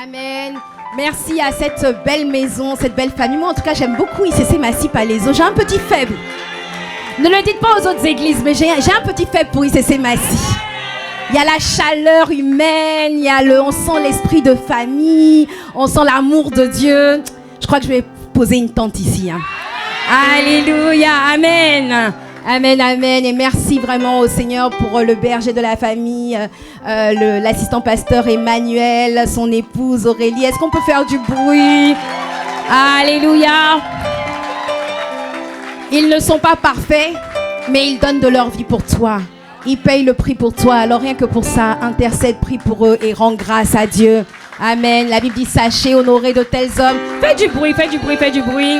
Amen. Merci à cette belle maison, cette belle famille. Moi, en tout cas, j'aime beaucoup ICC Massy Palaiso. J'ai un petit faible. Ne le dites pas aux autres églises, mais j'ai un petit faible pour ICC Massy. Il y a la chaleur humaine, on sent l'esprit de famille, on sent l'amour de Dieu. Je crois que je vais poser une tente ici. Alléluia, amen. Amen, amen. Et merci vraiment au Seigneur pour le berger de la famille, l'assistant pasteur Emmanuel, son épouse Aurélie. Est-ce qu'on peut faire du bruit? Alléluia. Ils ne sont pas parfaits, mais ils donnent de leur vie pour toi. Ils payent le prix pour toi. Alors rien que pour ça, intercède, prie pour eux et rends grâce à Dieu. Amen. La Bible dit, sachez honorer de tels hommes. Fais du bruit, fais du bruit, fais du bruit.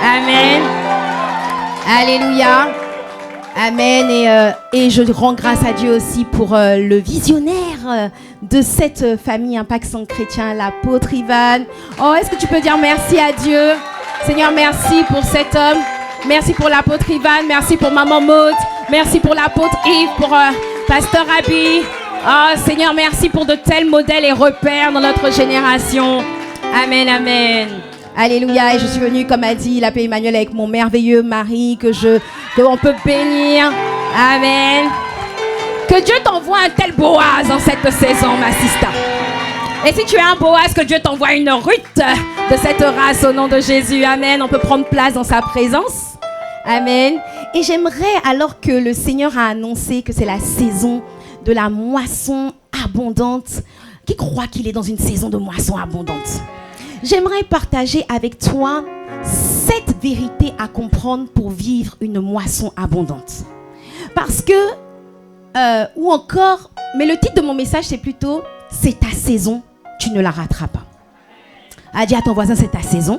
Amen. Alléluia. Amen. Et je rends grâce à Dieu aussi pour le visionnaire de cette famille Impact Centre Chrétien, l'apôtre Ivan. Oh, est-ce que tu peux dire merci à Dieu? Seigneur, merci pour cet homme. Merci pour l'apôtre Ivan. Merci pour maman Maud. Merci pour l'apôtre Yves, pour pasteur Abi. Oh, Seigneur, merci pour de tels modèles et repères dans notre génération. Amen, amen. Alléluia. Et je suis venue, comme a dit l'abbé Emmanuel, avec mon merveilleux mari que on peut bénir. Amen. Que Dieu t'envoie un tel Boaz en cette saison, ma sister. Et si tu es un Boaz, que Dieu t'envoie une Ruth de cette race au nom de Jésus. Amen. On peut prendre place dans sa présence. Amen. Et j'aimerais, alors que le Seigneur a annoncé que c'est la saison de la moisson abondante, qui croit qu'il est dans une saison de moisson abondante? J'aimerais partager avec toi 7 vérités à comprendre pour vivre une moisson abondante. Parce que, ou encore, mais le titre de mon message, c'est plutôt « C'est ta saison, tu ne la rateras pas ». Dis à ton voisin « C'est ta saison ».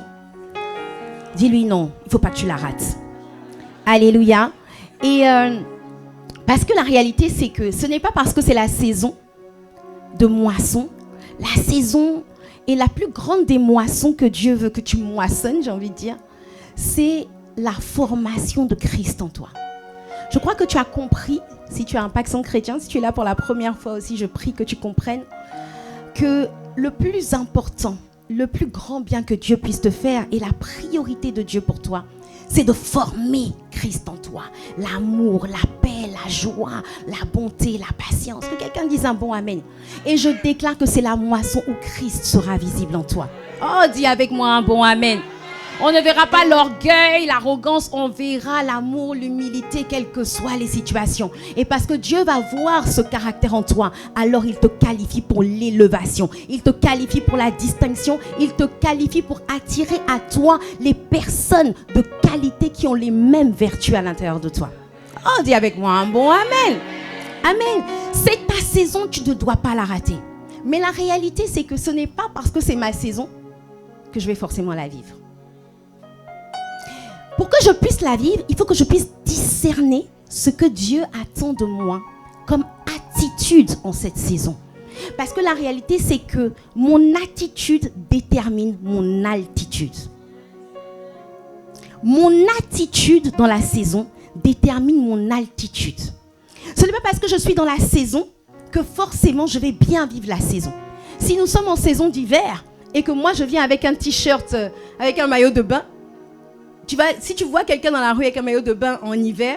Dis-lui « Non, il ne faut pas que tu la rates ». Alléluia. Et parce que la réalité, c'est que ce n'est pas parce que c'est la saison de moisson, la saison est la plus grande des moissons que Dieu veut que tu moissonnes, j'ai envie de dire, c'est la formation de Christ en toi. Je crois que tu as compris, si tu as un Impact Centre Chrétien, si tu es là pour la première fois aussi, je prie que tu comprennes que le plus important, le plus grand bien que Dieu puisse te faire et la priorité de Dieu pour toi, c'est de former Christ en toi. L'amour, la paix, la joie, la bonté, la patience. Que quelqu'un dise un bon amen. Et je déclare que c'est la moisson où Christ sera visible en toi. Oh, dis avec moi un bon amen. On ne verra pas l'orgueil, l'arrogance, on verra l'amour, l'humilité, quelles que soient les situations. Et parce que Dieu va voir ce caractère en toi, alors il te qualifie pour l'élévation. Il te qualifie pour la distinction. Il te qualifie pour attirer à toi les personnes de qualité qui ont les mêmes vertus à l'intérieur de toi. Oh, dis avec moi un bon amen. Amen. C'est ta saison, tu ne dois pas la rater. Mais la réalité, c'est que ce n'est pas parce que c'est ma saison que je vais forcément la vivre. Pour que je puisse la vivre, il faut que je puisse discerner ce que Dieu attend de moi comme attitude en cette saison. Parce que la réalité, c'est que mon attitude détermine mon altitude. Mon attitude dans la saison détermine mon altitude. Ce n'est pas parce que je suis dans la saison que forcément je vais bien vivre la saison. Si nous sommes en saison d'hiver et que moi je viens avec un t-shirt, avec un maillot de bain, si tu vois quelqu'un dans la rue avec un maillot de bain en hiver,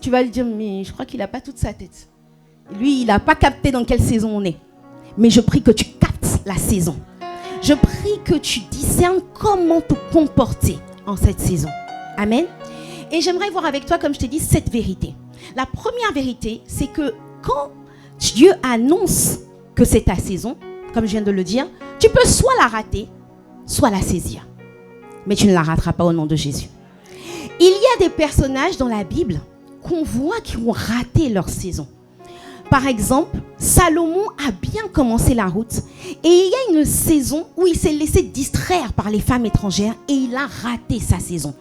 tu vas lui dire, mais je crois qu'il n'a pas toute sa tête. Lui, il n'a pas capté dans quelle saison on est. Mais je prie que tu captes la saison. Je prie que tu discernes comment te comporter en cette saison. Amen. Et j'aimerais voir avec toi, comme je t'ai dit, 7 vérités. La première vérité, c'est que quand Dieu annonce que c'est ta saison, comme je viens de le dire, tu peux soit la rater, soit la saisir. Mais tu ne la rateras pas au nom de Jésus. Il y a des personnages dans la Bible qu'on voit qui ont raté leur saison. Par exemple, Salomon a bien commencé la route et il y a une saison où il s'est laissé distraire par les femmes étrangères et il a raté sa saison.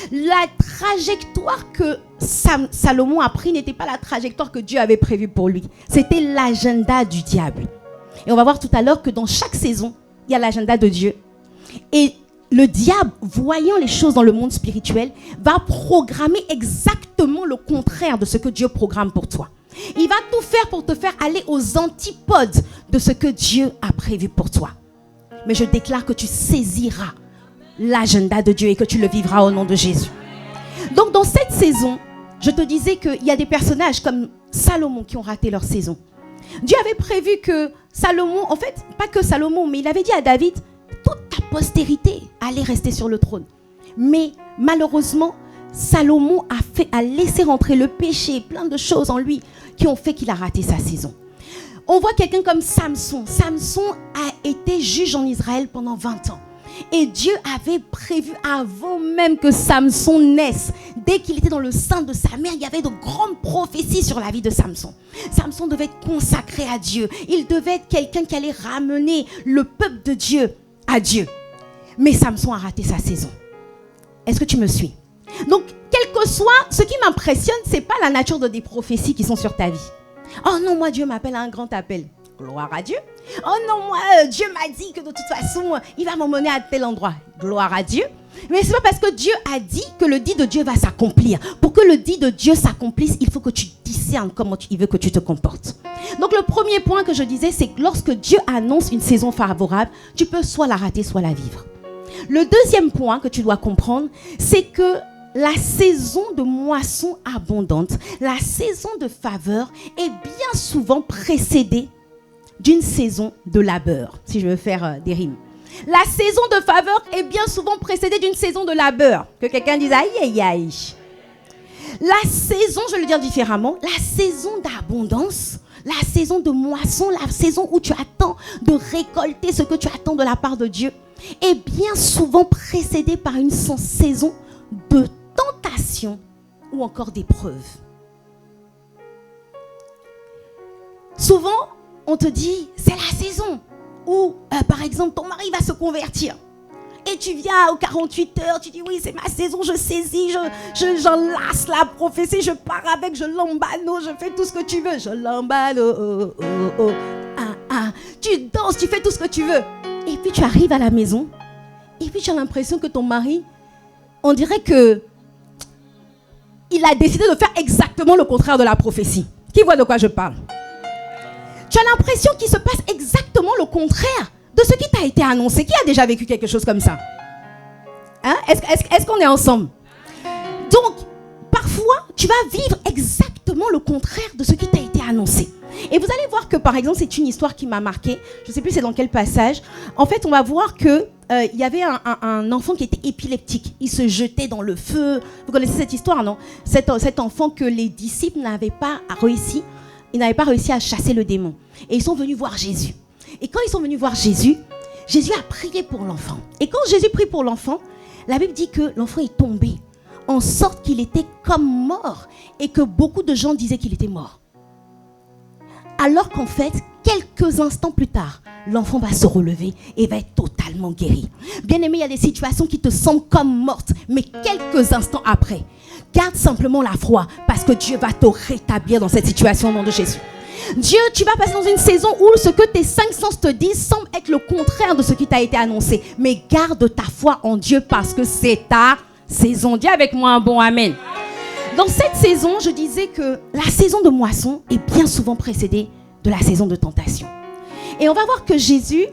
La trajectoire que Salomon a pris n'était pas la trajectoire que Dieu avait prévue pour lui. C'était l'agenda du diable. Et on va voir tout à l'heure que dans chaque saison, il y a l'agenda de Dieu. Et le diable, voyant les choses dans le monde spirituel, va programmer exactement le contraire de ce que Dieu programme pour toi. Il va tout faire pour te faire aller aux antipodes de ce que Dieu a prévu pour toi. Mais je déclare que tu saisiras l'agenda de Dieu et que tu le vivras au nom de Jésus. Donc dans cette saison, je te disais qu'il y a des personnages comme Salomon qui ont raté leur saison. Dieu avait prévu que Salomon, en fait, pas que Salomon, mais il avait dit à David, toute ta postérité allait rester sur le trône. Mais malheureusement, Salomon a laissé rentrer le péché, plein de choses en lui qui ont fait qu'il a raté sa saison. On voit quelqu'un comme Samson. Samson a été juge en Israël pendant 20 ans. Et Dieu avait prévu avant même que Samson naisse, dès qu'il était dans le sein de sa mère, il y avait de grandes prophéties sur la vie de Samson. Samson devait être consacré à Dieu. Il devait être quelqu'un qui allait ramener le peuple de Dieu à Dieu. Mais Samson a raté sa saison. Est-ce que tu me suis? Donc, quel que soit, ce qui m'impressionne, ce n'est pas la nature des prophéties qui sont sur ta vie. Oh non, moi Dieu m'appelle à un grand appel. Gloire à Dieu. Oh non, moi Dieu m'a dit que de toute façon, il va m'emmener à tel endroit. Gloire à Dieu. Mais ce n'est pas parce que Dieu a dit que le dit de Dieu va s'accomplir. Pour que le dit de Dieu s'accomplisse, il faut que tu discernes comment il veut que tu te comportes. Donc le premier point que je disais, c'est que lorsque Dieu annonce une saison favorable, tu peux soit la rater, soit la vivre. Le deuxième point que tu dois comprendre, c'est que la saison de moisson abondante, la saison de faveur est bien souvent précédée d'une saison de labeur, si je veux faire des rimes. La saison de faveur est bien souvent précédée d'une saison de labeur. Que quelqu'un dise aïe aïe aïe. La saison, je vais le dire différemment, la saison d'abondance, la saison de moisson, la saison où tu attends de récolter ce que tu attends de la part de Dieu, est bien souvent précédée par une saison de tentation ou encore d'épreuve. Souvent, on te dit, c'est la saison où, par exemple, ton mari va se convertir. Et tu viens aux 48 heures, tu dis, oui, c'est ma saison, je saisis, j'enlace la prophétie, je pars avec, je l'emballe, je fais tout ce que tu veux. Je l'emballe, Tu danses, tu fais tout ce que tu veux. Et puis tu arrives à la maison, et puis tu as l'impression que ton mari, on dirait que il a décidé de faire exactement le contraire de la prophétie. Qui voit de quoi je parle? Tu as l'impression qu'il se passe exactement le contraire de ce qui t'a été annoncé. Qui a déjà vécu quelque chose comme ça? Hein? Est-ce qu'on est ensemble? Donc, parfois, tu vas vivre exactement le contraire de ce qui t'a été annoncé. Et vous allez voir que, par exemple, c'est une histoire qui m'a marquée. Je ne sais plus c'est dans quel passage. En fait, on va voir que il y avait un enfant qui était épileptique. Il se jetait dans le feu. Vous connaissez cette histoire, non? Cet enfant que les disciples n'avaient pas réussi. Ils n'avaient pas réussi à chasser le démon. Et ils sont venus voir Jésus. Et quand ils sont venus voir Jésus, Jésus a prié pour l'enfant. Et quand Jésus prie pour l'enfant, la Bible dit que l'enfant est tombé, en sorte qu'il était comme mort, et que beaucoup de gens disaient qu'il était mort. Alors qu'en fait, quelques instants plus tard, l'enfant va se relever et va être totalement guéri. Bien aimé, il y a des situations qui te semblent comme mortes, mais quelques instants après, garde simplement la foi, parce que Dieu va te rétablir dans cette situation au nom de Jésus. Dieu, tu vas passer dans une saison où ce que tes 5 sens te disent semble être le contraire de ce qui t'a été annoncé. Mais garde ta foi en Dieu parce que c'est ta saison. Dis avec moi un bon amen. Dans cette saison, je disais que la saison de moisson est bien souvent précédée de la saison de tentation. Et on va voir que Jésus,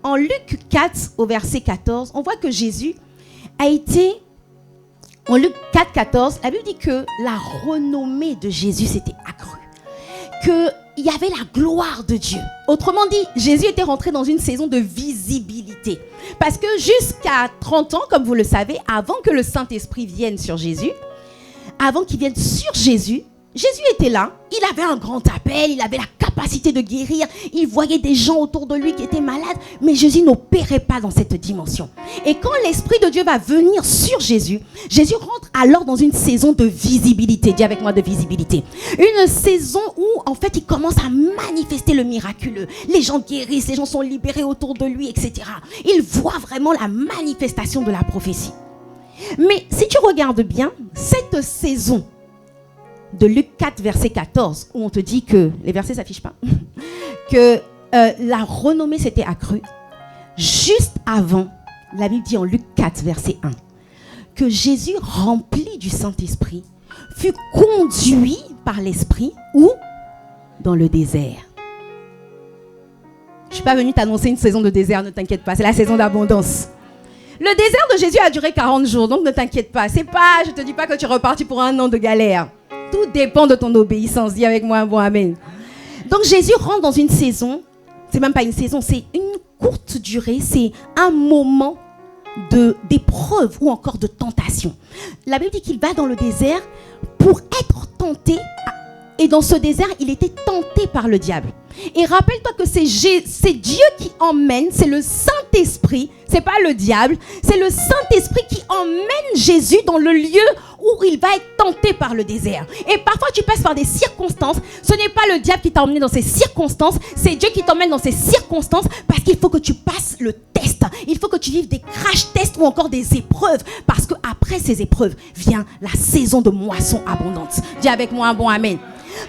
en Luc 4 au verset 14, on voit que Jésus a été, en Luc 4, 14, la Bible dit que la renommée de Jésus s'était accrue. Qu'il y avait la gloire de Dieu. Autrement dit, Jésus était rentré dans une saison de visibilité. Parce que jusqu'à 30 ans, comme vous le savez, avant que le Saint-Esprit vienne sur Jésus, avant qu'il vienne sur Jésus, Jésus était là, il avait un grand appel, il avait la capacité de guérir, il voyait des gens autour de lui qui étaient malades, mais Jésus n'opérait pas dans cette dimension. Et quand l'Esprit de Dieu va venir sur Jésus, Jésus rentre alors dans une saison de visibilité. Dis avec moi de visibilité. Une saison où en fait il commence à manifester le miraculeux. Les gens guérissent, les gens sont libérés autour de lui, etc. Il voit vraiment la manifestation de la prophétie. Mais si tu regardes bien, cette saison de Luc 4, verset 14, où on te dit que, les versets ne s'affichent pas, que la renommée s'était accrue, juste avant, la Bible dit en Luc 4, verset 1, que Jésus, rempli du Saint-Esprit, fut conduit par l'Esprit, où? Dans le désert. Je suis pas venue t'annoncer une saison de désert, ne t'inquiète pas, c'est la saison d'abondance. Le désert de Jésus a duré 40 jours, donc ne t'inquiète pas. C'est pas, je te dis pas que tu es reparti pour un an de galère. Tout dépend de ton obéissance. Dis avec moi un bon amen. Donc Jésus rentre dans une saison, c'est même pas une saison, c'est une courte durée, c'est un moment d'épreuve ou encore de tentation. La Bible dit qu'il va dans le désert pour être tenté, et dans ce désert, il était tenté par le diable. Et rappelle-toi que c'est Dieu qui emmène, c'est le Saint-Esprit, c'est pas le diable, c'est le Saint-Esprit qui emmène Jésus dans le lieu où il va être tenté par le désert. Et parfois tu passes par des circonstances, ce n'est pas le diable qui t'a emmené dans ces circonstances, c'est Dieu qui t'emmène dans ces circonstances parce qu'il faut que tu passes le test. Il faut que tu vives des crash tests ou encore des épreuves, parce qu'après ces épreuves vient la saison de moisson abondante. Dis avec moi un bon amen.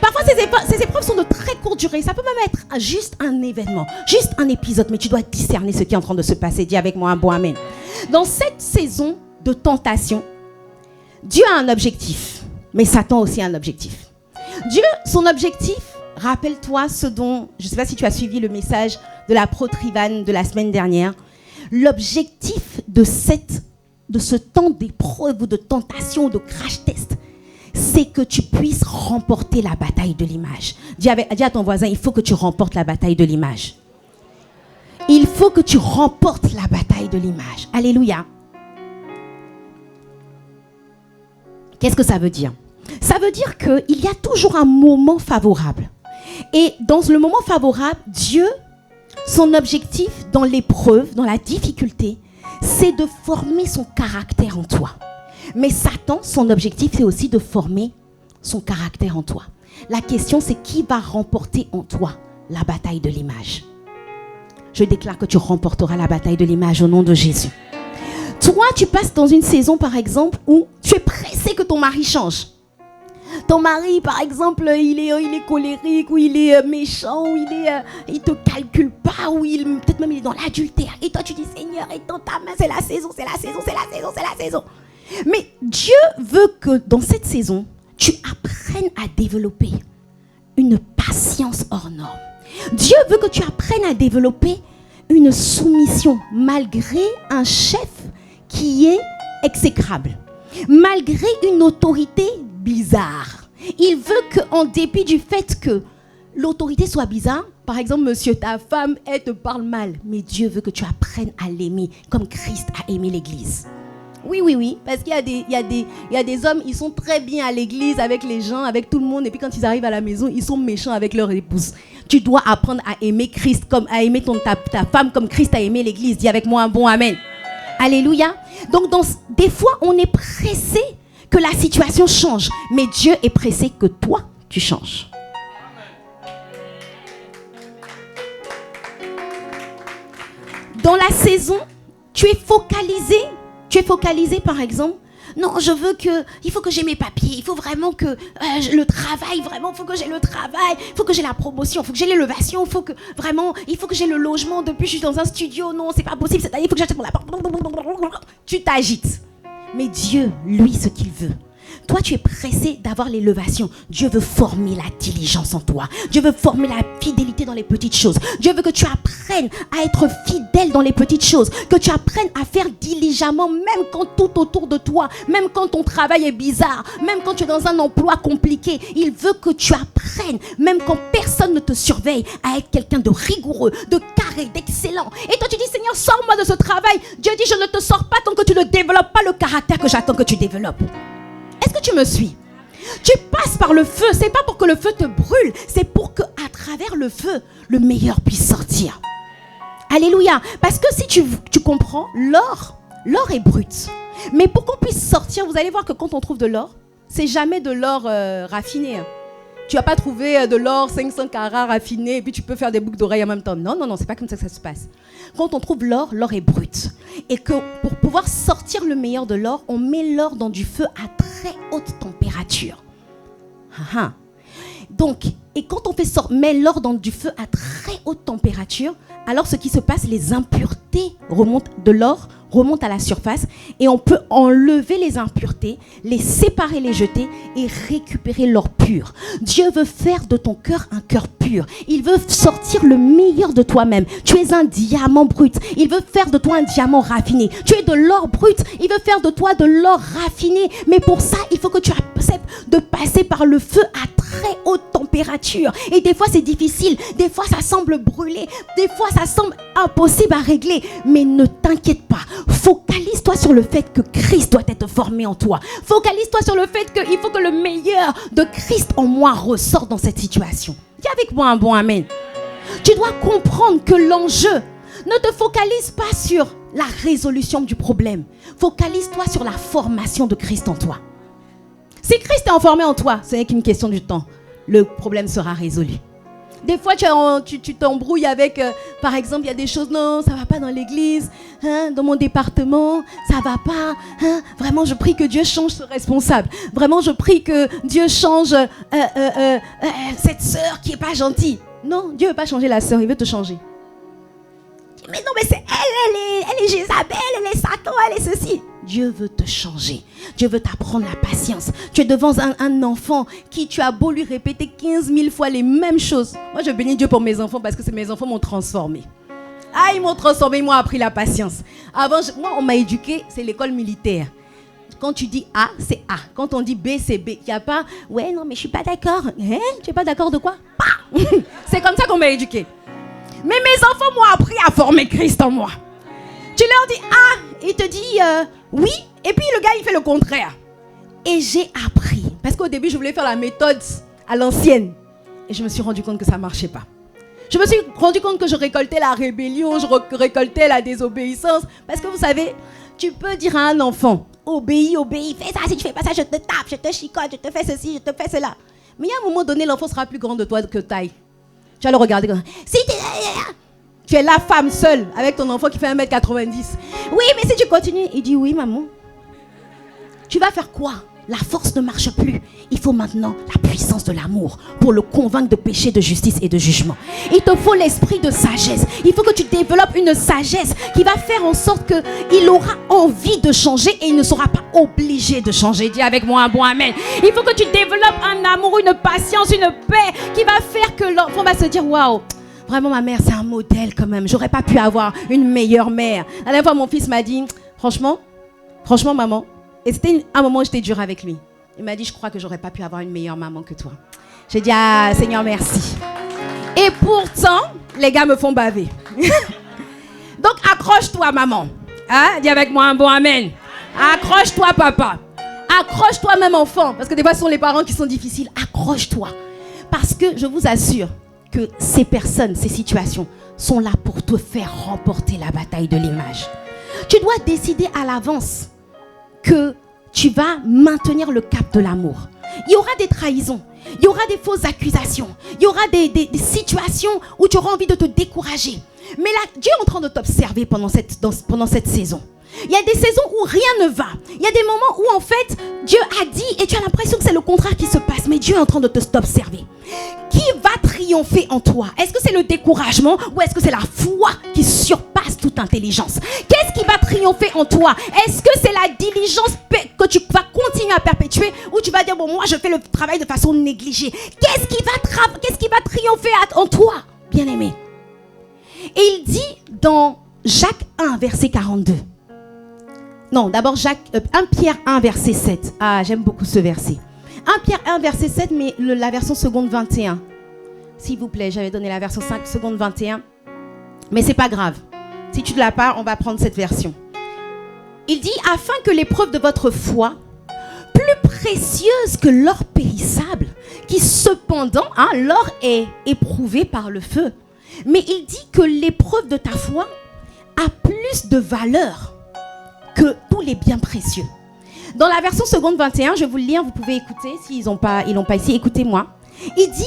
Parfois, ces épreuves sont de très courte durée. Ça peut même être juste un événement, juste un épisode, mais tu dois discerner ce qui est en train de se passer. Dis avec moi un bon amen. Dans cette saison de tentation, Dieu a un objectif, mais Satan aussi a un objectif. Dieu, son objectif, rappelle-toi ce dont, je ne sais pas si tu as suivi le message de la pro-Trivan de la semaine dernière, l'objectif de ce temps d'épreuve ou de tentation ou de crash test, c'est que tu puisses remporter la bataille de l'image. Dis à ton voisin, il faut que tu remportes la bataille de l'image. Il faut que tu remportes la bataille de l'image. Alléluia. Qu'est-ce que ça veut dire? Ça veut dire qu'il y a toujours un moment favorable. Et dans le moment favorable, Dieu, son objectif dans l'épreuve, dans la difficulté, c'est de former son caractère en toi. Mais Satan, son objectif, c'est aussi de former son caractère en toi. La question, c'est qui va remporter en toi la bataille de l'image? Je déclare que tu remporteras la bataille de l'image au nom de Jésus. Toi, tu passes dans une saison, par exemple, où tu es pressé que ton mari change. Ton mari, par exemple, il est colérique, ou il est méchant, ou il te calcule pas, ou peut-être même il est dans l'adultère. Et toi, tu dis, Seigneur, étends ta main, c'est la saison, c'est la saison, c'est la saison, c'est la saison. Mais Dieu veut que dans cette saison, tu apprennes à développer une patience hors norme. Dieu veut que tu apprennes à développer une soumission malgré un chef qui est exécrable, malgré une autorité bizarre. Il veut qu'en dépit du fait que l'autorité soit bizarre, par exemple, monsieur, ta femme, elle te parle mal, mais Dieu veut que tu apprennes à l'aimer comme Christ a aimé l'Église. Oui, parce qu'il y a des hommes, ils sont très bien à l'église avec les gens, avec tout le monde, et puis quand ils arrivent à la maison, ils sont méchants avec leur épouse. Tu dois apprendre à aimer Christ, à aimer ta femme comme Christ a aimé l'église. Dis avec moi un bon amen. Alléluia. Donc des fois, on est pressé que la situation change, mais Dieu est pressé que toi, tu changes. Dans la saison, tu es focalisé par exemple, non, il faut que j'ai mes papiers, il faut vraiment que le travail, vraiment, il faut que j'ai le travail, il faut que j'ai la promotion, il faut que j'ai l'élévation, il faut que j'ai le logement, depuis je suis dans un studio, non, c'est pas possible, cette année, il faut que j'achète mon appart. Tu t'agites. Mais Dieu, lui, ce qu'il veut, toi, tu es pressé d'avoir l'élévation. Dieu veut former la diligence en toi. Dieu veut former la fidélité dans les petites choses. Dieu veut que tu apprennes à être fidèle dans les petites choses. Que tu apprennes à faire diligemment, même quand tout autour de toi, même quand ton travail est bizarre, même quand tu es dans un emploi compliqué. Il veut que tu apprennes, même quand personne ne te surveille, à être quelqu'un de rigoureux, de carré, d'excellent. Et toi, tu dis, Seigneur, sors-moi de ce travail. Dieu dit, je ne te sors pas tant que tu ne développes pas le caractère que j'attends que tu développes. Est-ce que tu me suis? Tu passes par le feu, c'est pas pour que le feu te brûle, c'est pour que à travers le feu, le meilleur puisse sortir. Alléluia. Parce que si tu comprends, l'or est brut. Mais pour qu'on puisse sortir, vous allez voir que quand on trouve de l'or, c'est jamais de l'or raffiné. Tu vas pas trouver de l'or 500 carats raffiné et puis tu peux faire des boucles d'oreilles en même temps. Non, c'est pas comme ça que ça se passe. Quand on trouve l'or est brut. Et que pour pouvoir sortir le meilleur de l'or, on met l'or dans du feu à très haute température. Donc, et quand on met l'or dans du feu à très haute température, alors ce qui se passe, les impuretés de l'or remontent à la surface et on peut enlever les impuretés, les séparer, les jeter et récupérer l'or pur. Dieu veut faire de ton cœur un cœur pur. Il veut sortir le meilleur de toi-même. Tu es un diamant brut. Il veut faire de toi un diamant raffiné. Tu es de l'or brut. Il veut faire de toi de l'or raffiné. Mais pour ça, il faut que tu acceptes de passer par le feu à très haute température. Et des fois, c'est difficile. Des fois, ça semble brûler. Des fois, ça semble impossible à régler. Mais ne t'inquiète pas. Focalise-toi sur le fait que Christ doit être formé en toi. Focalise-toi sur le fait qu'il faut que le meilleur de Christ en moi ressorte dans cette situation. Dis avec moi un bon amen. Tu dois comprendre que l'enjeu, ne te focalise pas sur la résolution du problème. Focalise-toi sur la formation de Christ en toi. Si Christ est formé en toi, ce n'est qu'une question du temps. Le problème sera résolu. Des fois, tu t'embrouilles avec, par exemple, il y a des choses, non, ça ne va pas dans l'église, hein, dans mon département, ça ne va pas. Hein, vraiment, je prie que Dieu change ce responsable. Vraiment, je prie que Dieu change cette sœur qui n'est pas gentille. Non, Dieu ne veut pas changer la sœur, il veut te changer. Mais non, mais c'est elle est Jézabel, elle est Satan, elle est ceci. Dieu veut te changer. Dieu veut t'apprendre la patience. Tu es devant un enfant qui tu as beau lui répéter 15 000 fois les mêmes choses. Moi, je bénis Dieu pour mes enfants parce que mes enfants m'ont transformé. Ah, ils m'ont transformé, ils m'ont appris la patience. Avant, moi, on m'a éduqué, c'est l'école militaire. Quand tu dis A, c'est A. Quand on dit B, c'est B. Il n'y a pas, ouais, non, mais je ne suis pas d'accord. Hein? Tu n'es pas d'accord de quoi? C'est comme ça qu'on m'a éduqué. Mais mes enfants m'ont appris à former Christ en moi. Tu leur dis A, il te dit oui, et puis le gars il fait le contraire. Et j'ai appris, parce qu'au début je voulais faire la méthode à l'ancienne, et je me suis rendu compte que ça ne marchait pas. Je me suis rendu compte que je récoltais la rébellion, je récoltais la désobéissance, parce que vous savez, tu peux dire à un enfant, obéis, fais ça, si tu fais pas ça, je te tape, je te chicote, je te fais ceci, je te fais cela. Mais il y a un moment donné, l'enfant sera plus grand de toi que taille. Tu vas le regarder comme si tu es la femme seule avec ton enfant qui fait 1m90. Oui, mais si tu continues, il dit oui, maman. Tu vas faire quoi? La force ne marche plus. Il faut maintenant la puissance de l'amour pour le convaincre de péché, de justice et de jugement. Il te faut l'esprit de sagesse. Il faut que tu développes une sagesse qui va faire en sorte qu'il aura envie de changer et il ne sera pas obligé de changer. Dis avec moi un bon amen. Il faut que tu développes un amour, une patience, une paix qui va faire que l'enfant va se dire waouh. Vraiment, ma mère, c'est un modèle quand même. J'aurais pas pu avoir une meilleure mère. La dernière fois, mon fils m'a dit, franchement, maman. Et c'était un moment où j'étais dure avec lui. Il m'a dit, je crois que j'aurais pas pu avoir une meilleure maman que toi. J'ai dit, ah, Seigneur, merci. Et pourtant, les gars me font baver. Donc, accroche-toi, maman. Hein? Dis avec moi un bon amen. Accroche-toi, papa. Accroche-toi, même enfant. Parce que des fois, ce sont les parents qui sont difficiles. Accroche-toi. Parce que je vous assure que ces personnes, ces situations sont là pour te faire remporter la bataille de l'image. Tu dois décider à l'avance que tu vas maintenir le cap de l'amour. Il y aura des trahisons, il y aura des fausses accusations, il y aura des situations où tu auras envie de te décourager. Mais là, Dieu est en train de t'observer pendant cette saison. Il y a des saisons où rien ne va. Il y a des moments où en fait, Dieu a dit et tu as l'impression que c'est le contraire qui se passe. Mais Dieu est en train de t'observer. Qui va triompher en toi? Est-ce que c'est le découragement ou est-ce que c'est la foi qui surpasse toute intelligence? Qu'est-ce qui va triompher en toi? Est-ce que c'est la diligence que tu vas continuer à perpétuer ou tu vas dire bon, moi je fais le travail de façon négligée? Qu'est-ce qui va triompher en toi, bien-aimé? Et il dit dans Jacques 1, verset 42. Non, d'abord 1 Pierre 1, verset 7. Ah, j'aime beaucoup ce verset. 1 Pierre 1, verset 7, mais la version seconde 21. S'il vous plaît, j'avais donné la version 5 seconde 21. Mais c'est pas grave. Si tu ne l'as pas, on va prendre cette version. Il dit, afin que l'épreuve de votre foi, plus précieuse que l'or périssable, qui cependant, l'or est éprouvé par le feu. Mais il dit que l'épreuve de ta foi a plus de valeur que tous les biens précieux. Dans la version seconde 21, je vais vous le lire, vous pouvez écouter, s'ils l'ont pas ici, écoutez-moi. Il dit,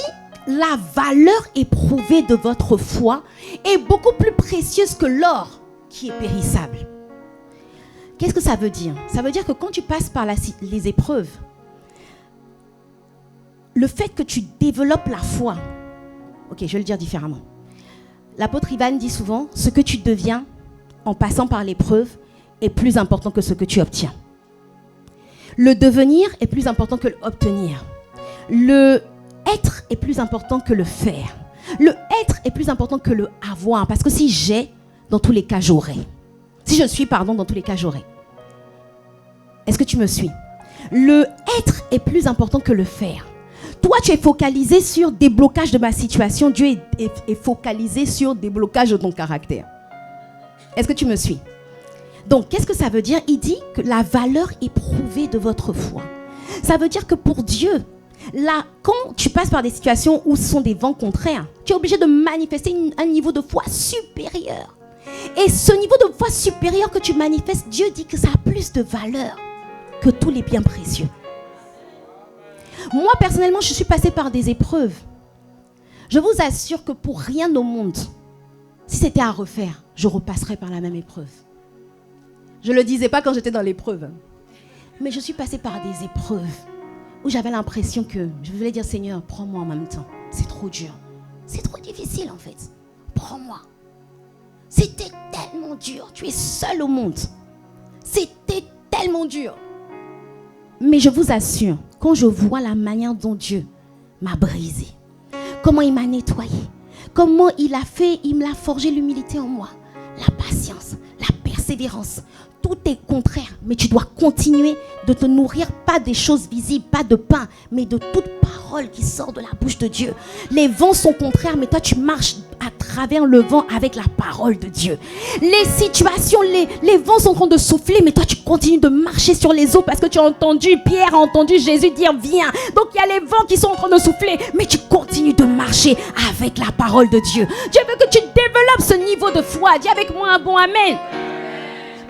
la valeur éprouvée de votre foi est beaucoup plus précieuse que l'or qui est périssable. Qu'est-ce que ça veut dire? Ça veut dire que quand tu passes par les épreuves, le fait que tu développes la foi, ok, je vais le dire différemment. L'apôtre Ivan dit souvent, ce que tu deviens en passant par l'épreuve est plus important que ce que tu obtiens. Le devenir est plus important que l'obtenir. Le être est plus important que le faire. Le être est plus important que le avoir. Parce que si j'ai, dans tous les cas, j'aurai. Si je suis, pardon, dans tous les cas, j'aurai. Est-ce que tu me suis? Le être est plus important que le faire. Toi, tu es focalisé sur déblocage de ma situation. Dieu est focalisé sur déblocage de ton caractère. Est-ce que tu me suis? Donc, qu'est-ce que ça veut dire? Il dit que la valeur éprouvée de votre foi. Ça veut dire que pour Dieu, là, quand tu passes par des situations où ce sont des vents contraires, tu es obligé de manifester un niveau de foi supérieur. Et ce niveau de foi supérieur que tu manifestes, Dieu dit que ça a plus de valeur que tous les biens précieux. Moi, personnellement, je suis passée par des épreuves. Je vous assure que pour rien au monde, si c'était à refaire, je repasserais par la même épreuve. Je ne le disais pas quand j'étais dans l'épreuve. Mais je suis passée par des épreuves où j'avais l'impression que je voulais dire, Seigneur, prends-moi en même temps. C'est trop dur. C'est trop difficile en fait. Prends-moi. C'était tellement dur. Tu es seul au monde. C'était tellement dur. Mais je vous assure, quand je vois la manière dont Dieu m'a brisé, comment il m'a nettoyé, comment il me l'a forgé l'humilité en moi, la patience, la persévérance, tout est contraire, mais tu dois continuer de te nourrir, pas des choses visibles, pas de pain, mais de toute parole qui sort de la bouche de Dieu. Les vents sont contraires, mais toi tu marches à travers le vent avec la parole de Dieu. Les situations, les vents sont en train de souffler, mais toi tu continues de marcher sur les eaux parce que tu as entendu, Pierre a entendu Jésus dire viens. Donc il y a les vents qui sont en train de souffler, mais tu continues de marcher avec la parole de Dieu. Dieu veut que tu développes ce niveau de foi. Dis avec moi un bon amen.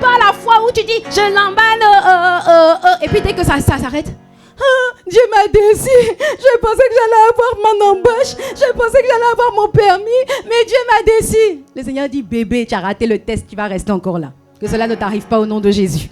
Pas la foi où tu dis je l'emballe et puis dès que ça s'arrête, Dieu m'a déçu. Je pensais que j'allais avoir mon embauche, je pensais que j'allais avoir mon permis, mais Dieu m'a déçu. Le Seigneur dit bébé, tu as raté le test, tu vas rester encore là. Que cela ne t'arrive pas au nom de Jésus.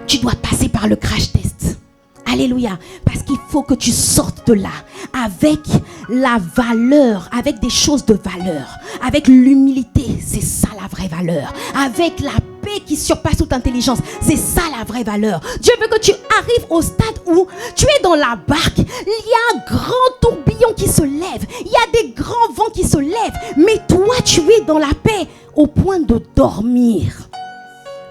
Tu dois passer par le crash test. Alléluia. Parce qu'il faut que tu sortes de là avec la valeur, avec des choses de valeur, avec l'humilité, c'est ça la vraie valeur, avec la paix qui surpasse toute intelligence, c'est ça la vraie valeur. Dieu veut que tu arrives au stade où tu es dans la barque, il y a un grand tourbillon qui se lève, il y a des grands vents qui se lèvent, mais toi tu es dans la paix au point de dormir.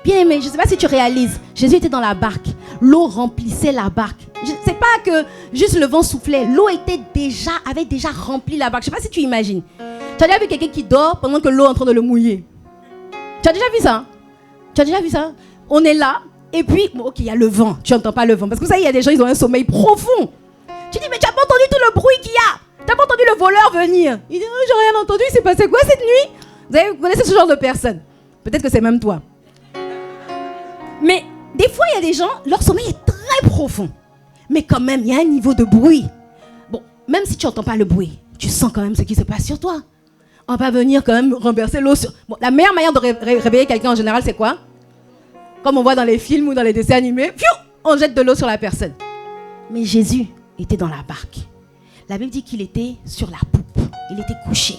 Bien aimé, je ne sais pas si tu réalises, Jésus était dans la barque, l'eau remplissait la barque. Ce n'est pas que juste le vent soufflait, l'eau avait déjà rempli la barque. Je ne sais pas si tu imagines. Tu as déjà vu quelqu'un qui dort pendant que l'eau est en train de le mouiller? Tu as déjà vu ça? Tu as déjà vu ça? On est là, et puis, ok, il y a le vent, tu n'entends pas le vent. Parce que vous savez, il y a des gens, ils ont un sommeil profond. Tu dis, mais tu n'as pas entendu tout le bruit qu'il y a? Tu n'as pas entendu le voleur venir? Il dit, oh, j'ai rien entendu, il s'est passé quoi cette nuit? Vous connaissez ce genre de personne? Peut-être que c'est même toi. Mais des fois, il y a des gens, leur sommeil est très profond. Mais quand même, il y a un niveau de bruit. Bon, même si tu n'entends pas le bruit, tu sens quand même ce qui se passe sur toi. On va venir quand même renverser l'eau sur... Bon, la meilleure manière de réveiller quelqu'un en général, c'est quoi? Comme on voit dans les films ou dans les dessins animés, on jette de l'eau sur la personne. Mais Jésus était dans la barque. La Bible dit qu'il était sur la poupe. Il était couché.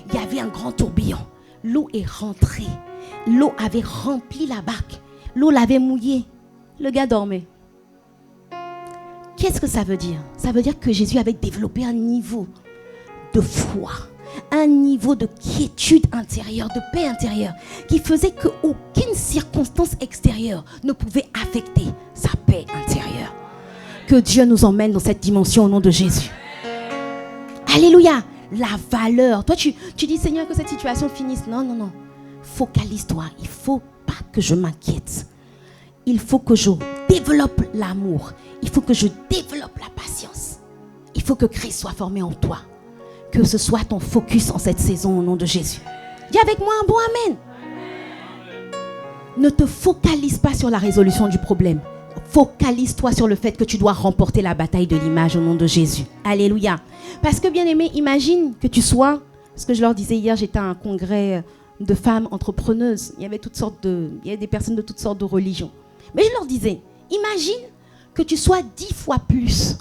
Il y avait un grand tourbillon. L'eau est rentrée. L'eau avait rempli la barque. L'eau l'avait mouillé. Le gars dormait. Qu'est-ce que ça veut dire? Ça veut dire que Jésus avait développé un niveau de foi, un niveau de quiétude intérieure, de paix intérieure, qui faisait qu'aucune circonstance extérieure ne pouvait affecter sa paix intérieure. Que Dieu nous emmène dans cette dimension au nom de Jésus. Alléluia. La valeur. Toi, tu dis, Seigneur, que cette situation finisse. Non, non, non. Focalise-toi. Il ne faut pas que je m'inquiète. Il faut que je développe l'amour. Il faut que je développe la patience. Il faut que Christ soit formé en toi. Que ce soit ton focus en cette saison au nom de Jésus. Dis avec moi un bon amen. Ne te focalise pas sur la résolution du problème. Focalise-toi sur le fait que tu dois remporter la bataille de l'image au nom de Jésus. Alléluia. Parce que bien aimé, imagine que tu sois, ce que je leur disais hier, j'étais à un congrès de femmes entrepreneuses. Il y avait des personnes de toutes sortes de religions. Mais je leur disais, imagine que tu sois 10 fois plus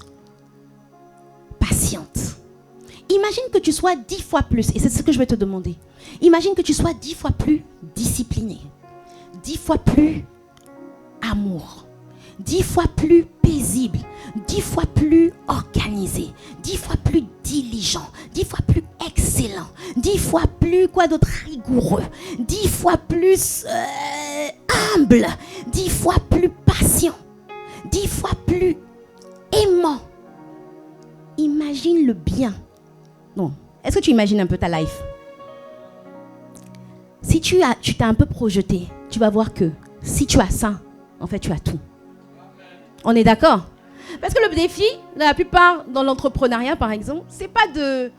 Imagine que tu sois 10 fois plus, et c'est ce que je vais te demander. Imagine que tu sois 10 fois plus discipliné, 10 fois plus amour, 10 fois plus paisible, 10 fois plus organisé, 10 fois plus diligent, 10 fois plus excellent, 10 fois plus, quoi d'autre, rigoureux, 10 fois plus humble, 10 fois plus patient, 10 fois plus aimant. Imagine le bien. Non. Est-ce que tu imagines un peu ta life? Si tu t'es un peu projeté, tu vas voir que si tu as ça, en fait, tu as tout. On est d'accord? Parce que le défi, la plupart dans l'entrepreneuriat, par exemple, c'est pas de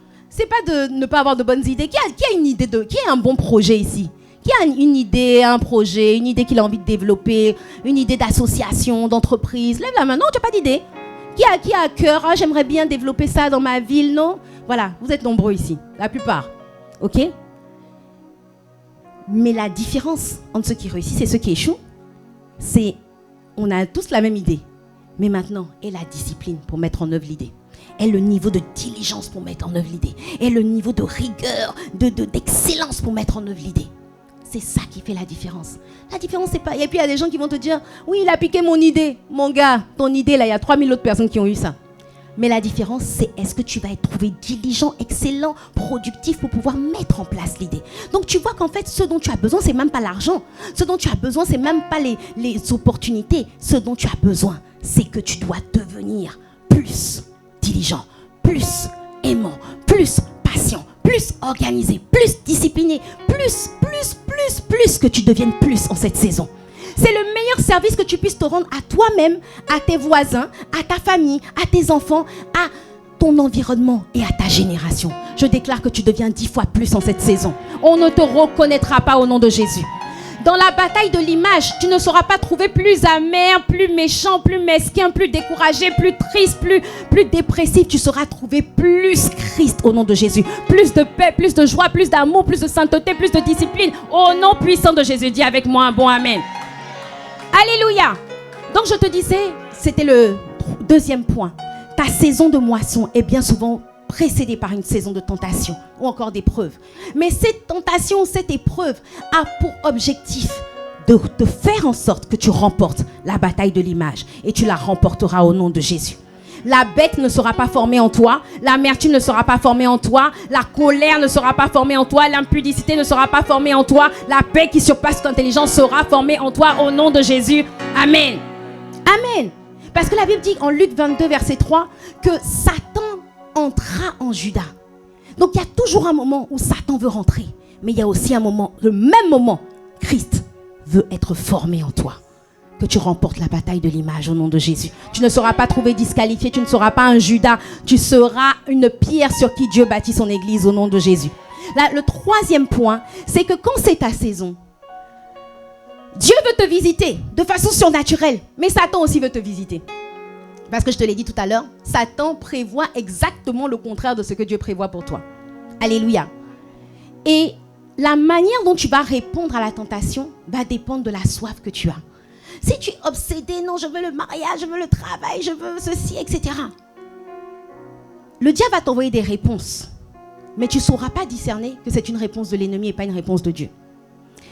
ne pas avoir de bonnes idées. Qui a une idée qui a un bon projet ici? Qui a une idée, un projet, une idée qu'il a envie de développer, une idée d'association, d'entreprise? Lève la main. Non, tu n'as pas d'idée. Qui a à cœur, ah, j'aimerais bien développer ça dans ma ville, non? Voilà, vous êtes nombreux ici, la plupart. Ok? Mais la différence entre ceux qui réussissent et ceux qui échouent, c'est on a tous la même idée. Mais maintenant, et la discipline pour mettre en œuvre l'idée. Et le niveau de diligence pour mettre en œuvre l'idée. Et le niveau de rigueur, d'excellence pour mettre en œuvre l'idée. C'est ça qui fait la différence. La différence, c'est pas... Et puis, il y a des gens qui vont te dire, oui, il a piqué mon idée. Mon gars, ton idée, là, il y a 3000 autres personnes qui ont eu ça. Mais la différence, c'est est-ce que tu vas être trouvé diligent, excellent, productif pour pouvoir mettre en place l'idée. Donc, tu vois qu'en fait, ce dont tu as besoin, c'est même pas l'argent. Ce dont tu as besoin, c'est même pas les opportunités. Ce dont tu as besoin, c'est que tu dois devenir plus diligent, plus aimant, plus patient, plus organisé, plus discipliné, plus que tu deviennes plus en cette saison. C'est le meilleur service que tu puisses te rendre à toi-même, à tes voisins, à ta famille, à tes enfants, à ton environnement et à ta génération. Je déclare que tu deviens 10 fois plus en cette saison. On ne te reconnaîtra pas au nom de Jésus. Dans la bataille de l'image, tu ne seras pas trouvé plus amer, plus méchant, plus mesquin, plus découragé, plus triste, plus dépressif. Tu seras trouvé plus Christ au nom de Jésus. Plus de paix, plus de joie, plus d'amour, plus de sainteté, plus de discipline. Au nom puissant de Jésus, dis avec moi un bon amen. Alléluia. Donc je te disais, c'était le deuxième point. Ta saison de moisson est bien souvent précédée par une saison de tentation ou encore d'épreuve. Mais cette tentation, cette épreuve a pour objectif de te faire en sorte que tu remportes la bataille de l'image et tu la remporteras au nom de Jésus. La bête ne sera pas formée en toi, l'amertume ne sera pas formée en toi, la colère ne sera pas formée en toi, l'impudicité ne sera pas formée en toi, la paix qui surpasse ton intelligence sera formée en toi au nom de Jésus. Amen. Amen. Parce que la Bible dit en Luc 22, verset 3, que Satan entra en Judas. Donc il y a toujours un moment où Satan veut rentrer, mais il y a aussi un moment, le même moment, Christ veut être formé en toi. Que tu remportes la bataille de l'image au nom de Jésus. Tu ne seras pas trouvé disqualifié, tu ne seras pas un Judas, tu seras une pierre sur qui Dieu bâtit son église au nom de Jésus. Là, le troisième point, c'est que quand c'est ta saison, Dieu veut te visiter de façon surnaturelle, mais Satan aussi veut te visiter. Parce que je te l'ai dit tout à l'heure, Satan prévoit exactement le contraire de ce que Dieu prévoit pour toi. Alléluia. Et la manière dont tu vas répondre à la tentation va dépendre de la soif que tu as. Si tu es obsédé, non, je veux le mariage, je veux le travail, je veux ceci, etc. Le diable va t'envoyer des réponses, mais tu ne sauras pas discerner que c'est une réponse de l'ennemi et pas une réponse de Dieu.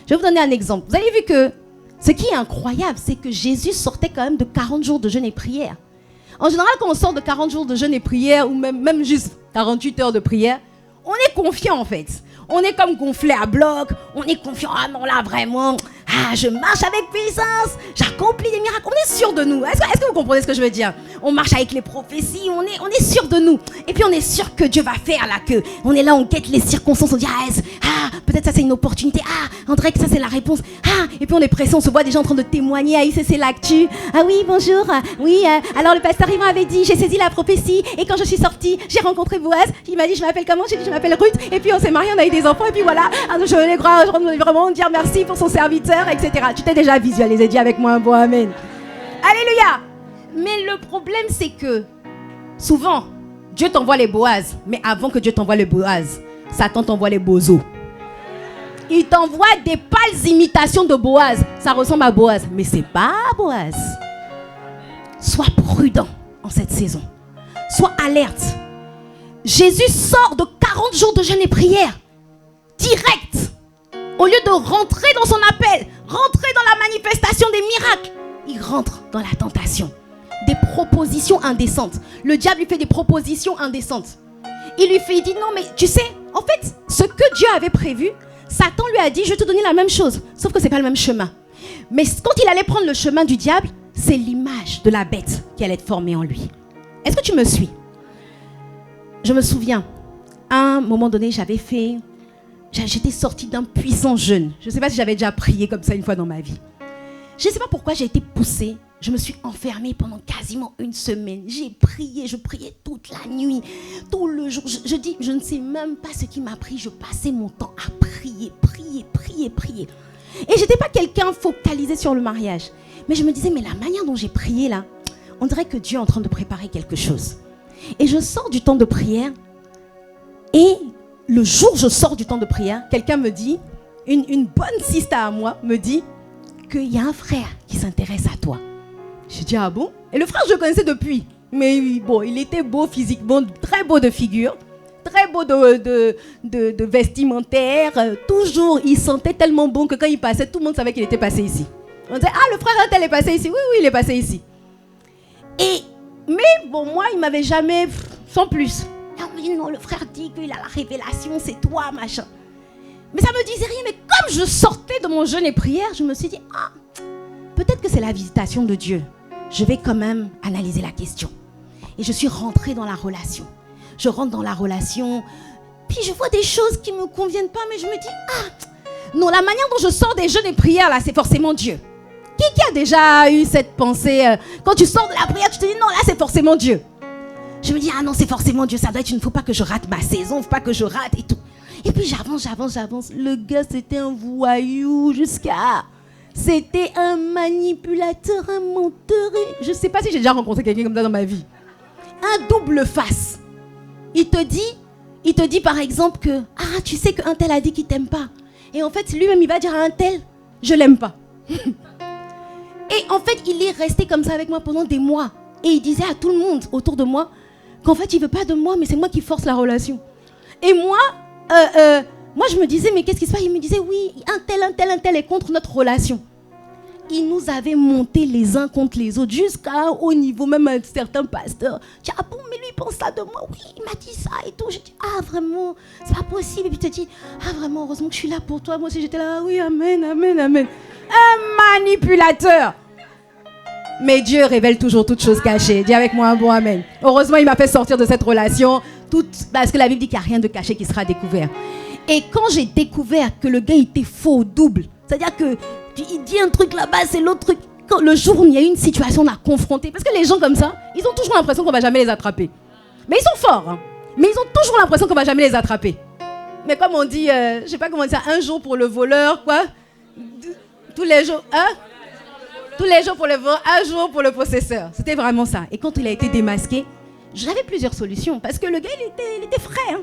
Je vais vous donner un exemple. Vous avez vu que ce qui est incroyable, c'est que Jésus sortait quand même de 40 jours de jeûne et prière. En général, quand on sort de 40 jours de jeûne et prière, ou même juste 48 heures de prière, on est confiant en fait. On est comme gonflé à bloc, on est confiant, ah non là vraiment, ah je marche avec puissance, j'accomplis des miracles, on est sûr de nous. Est-ce que vous comprenez ce que je veux dire? On marche avec les prophéties, on est sûr de nous. Et puis on est sûr que Dieu va faire là, que on est là, on guette les circonstances, on dit peut-être ça c'est une opportunité, on dirait que ça c'est la réponse, et puis on est pressé, on se voit déjà en train de témoigner à ICC L'Actu. Ah oui bonjour, oui, alors le pasteur Yvan avait dit, j'ai saisi la prophétie, et quand je suis sortie, j'ai rencontré Boaz, il m'a dit je m'appelle comment? J'ai dit je m'appelle Ruth, et puis on s'est mariés, on a eu des enfants, et puis voilà, je voulais vraiment dire merci pour son serviteur, etc. Tu t'es déjà visualisé, dis avec moi un bon amen. Alléluia. Mais le problème c'est que souvent Dieu t'envoie les Boaz, mais avant que Dieu t'envoie les Boaz, Satan t'envoie les bozos. Il t'envoie des pâles imitations de Boaz. Ça ressemble à Boaz, mais c'est pas Boaz. Sois prudent en cette saison. Sois alerte. Jésus sort de 40 jours de jeûne et prière. Direct. Au lieu de rentrer dans son appel, rentrer dans la manifestation des miracles, il rentre dans la tentation. Des propositions indécentes. Le diable lui fait des propositions indécentes. Il dit non mais tu sais, en fait, ce que Dieu avait prévu, Satan lui a dit je vais te donner la même chose, sauf que c'est pas le même chemin. Mais quand il allait prendre le chemin du diable, c'est l'image de la bête qui allait être formée en lui. Est-ce que tu me suis? Je me souviens, à un moment donné, j'étais sortie d'un puissant jeûne. Je ne sais pas si j'avais déjà prié comme ça une fois dans ma vie. Je ne sais pas pourquoi j'ai été poussée. Je me suis enfermée pendant quasiment une semaine. J'ai prié, je priais toute la nuit, tout le jour. Je ne sais même pas ce qui m'a pris. Je passais mon temps à prier. Et je n'étais pas quelqu'un focalisé sur le mariage. Mais je me disais, mais la manière dont j'ai prié là, on dirait que Dieu est en train de préparer quelque chose. Et je sors du temps de prière. Et le jour où je sors du temps de prière, quelqu'un me dit, une bonne sista à moi me dit qu'il y a un frère qui s'intéresse à toi. J'ai dit, ah bon? Et le frère, je le connaissais depuis. Mais bon, il était beau physiquement, très beau de figure, très beau de vestimentaire. Toujours, il sentait tellement bon que quand il passait, tout le monde savait qu'il était passé ici. On disait, ah, le frère Untel est passé ici. Oui, il est passé ici. Mais bon, moi, il ne m'avait jamais, sans plus. Non, le frère dit qu'il a la révélation, c'est toi, machin. Mais ça me disait rien. Mais comme je sortais de mon jeûne et prière, je me suis dit, ah, peut-être que c'est la visitation de Dieu. Je vais quand même analyser la question. Et je suis rentrée dans la relation. Je rentre dans la relation, puis je vois des choses qui ne me conviennent pas, mais je me dis, ah, non, la manière dont je sors des jeûnes et prières, là, c'est forcément Dieu. Qui a déjà eu cette pensée, quand tu sors de la prière, tu te dis, non, là, c'est forcément Dieu. Je me dis, ah non, c'est forcément Dieu, ça doit être, il ne faut pas que je rate ma saison, il ne faut pas que je rate et tout. Et puis j'avance. Le gars, c'était un voyou jusqu'à... C'était un manipulateur, un menteur. Je ne sais pas si j'ai déjà rencontré quelqu'un comme ça dans ma vie. Un double face. Il te dit par exemple que, ah, tu sais qu'un tel a dit qu'il t'aime pas. Et en fait, lui-même, il va dire à un tel, je l'aime pas. Et en fait, il est resté comme ça avec moi pendant des mois. Et il disait à tout le monde autour de moi qu'en fait, il veut pas de moi, mais c'est moi qui force la relation. Et moi, je me disais, mais qu'est-ce qui se passe? Il me disait, oui, un tel est contre notre relation. Il nous avait monté les uns contre les autres, jusqu'à au niveau, même un certain pasteur. Je dis, ah bon, mais lui, il pense ça de moi. Oui, il m'a dit ça et tout. Je dis, ah vraiment, c'est pas possible. Et puis il te dit, ah vraiment, heureusement que je suis là pour toi. Moi aussi, j'étais là, ah, oui, amen. Un manipulateur. Mais Dieu révèle toujours toutes choses cachées. Dis avec moi un bon amen. Heureusement, il m'a fait sortir de cette relation, parce que la Bible dit qu'il n'y a rien de caché qui sera découvert. Et quand j'ai découvert que le gars était faux, double, c'est-à-dire que il dit un truc là-bas, c'est l'autre truc. Quand le jour où il y a eu une situation, on a confronté. Parce que les gens comme ça, ils ont toujours l'impression qu'on ne va jamais les attraper. Mais ils sont forts, hein. Mais ils ont toujours l'impression qu'on ne va jamais les attraper. Mais comme on dit, je ne sais pas comment dire ça, un jour pour le voleur, quoi. Tous les jours, hein? Tous les jours pour le voleur, un jour pour le possesseur. C'était vraiment ça. Et quand il a été démasqué, j'avais plusieurs solutions. Parce que le gars, il était frais, hein.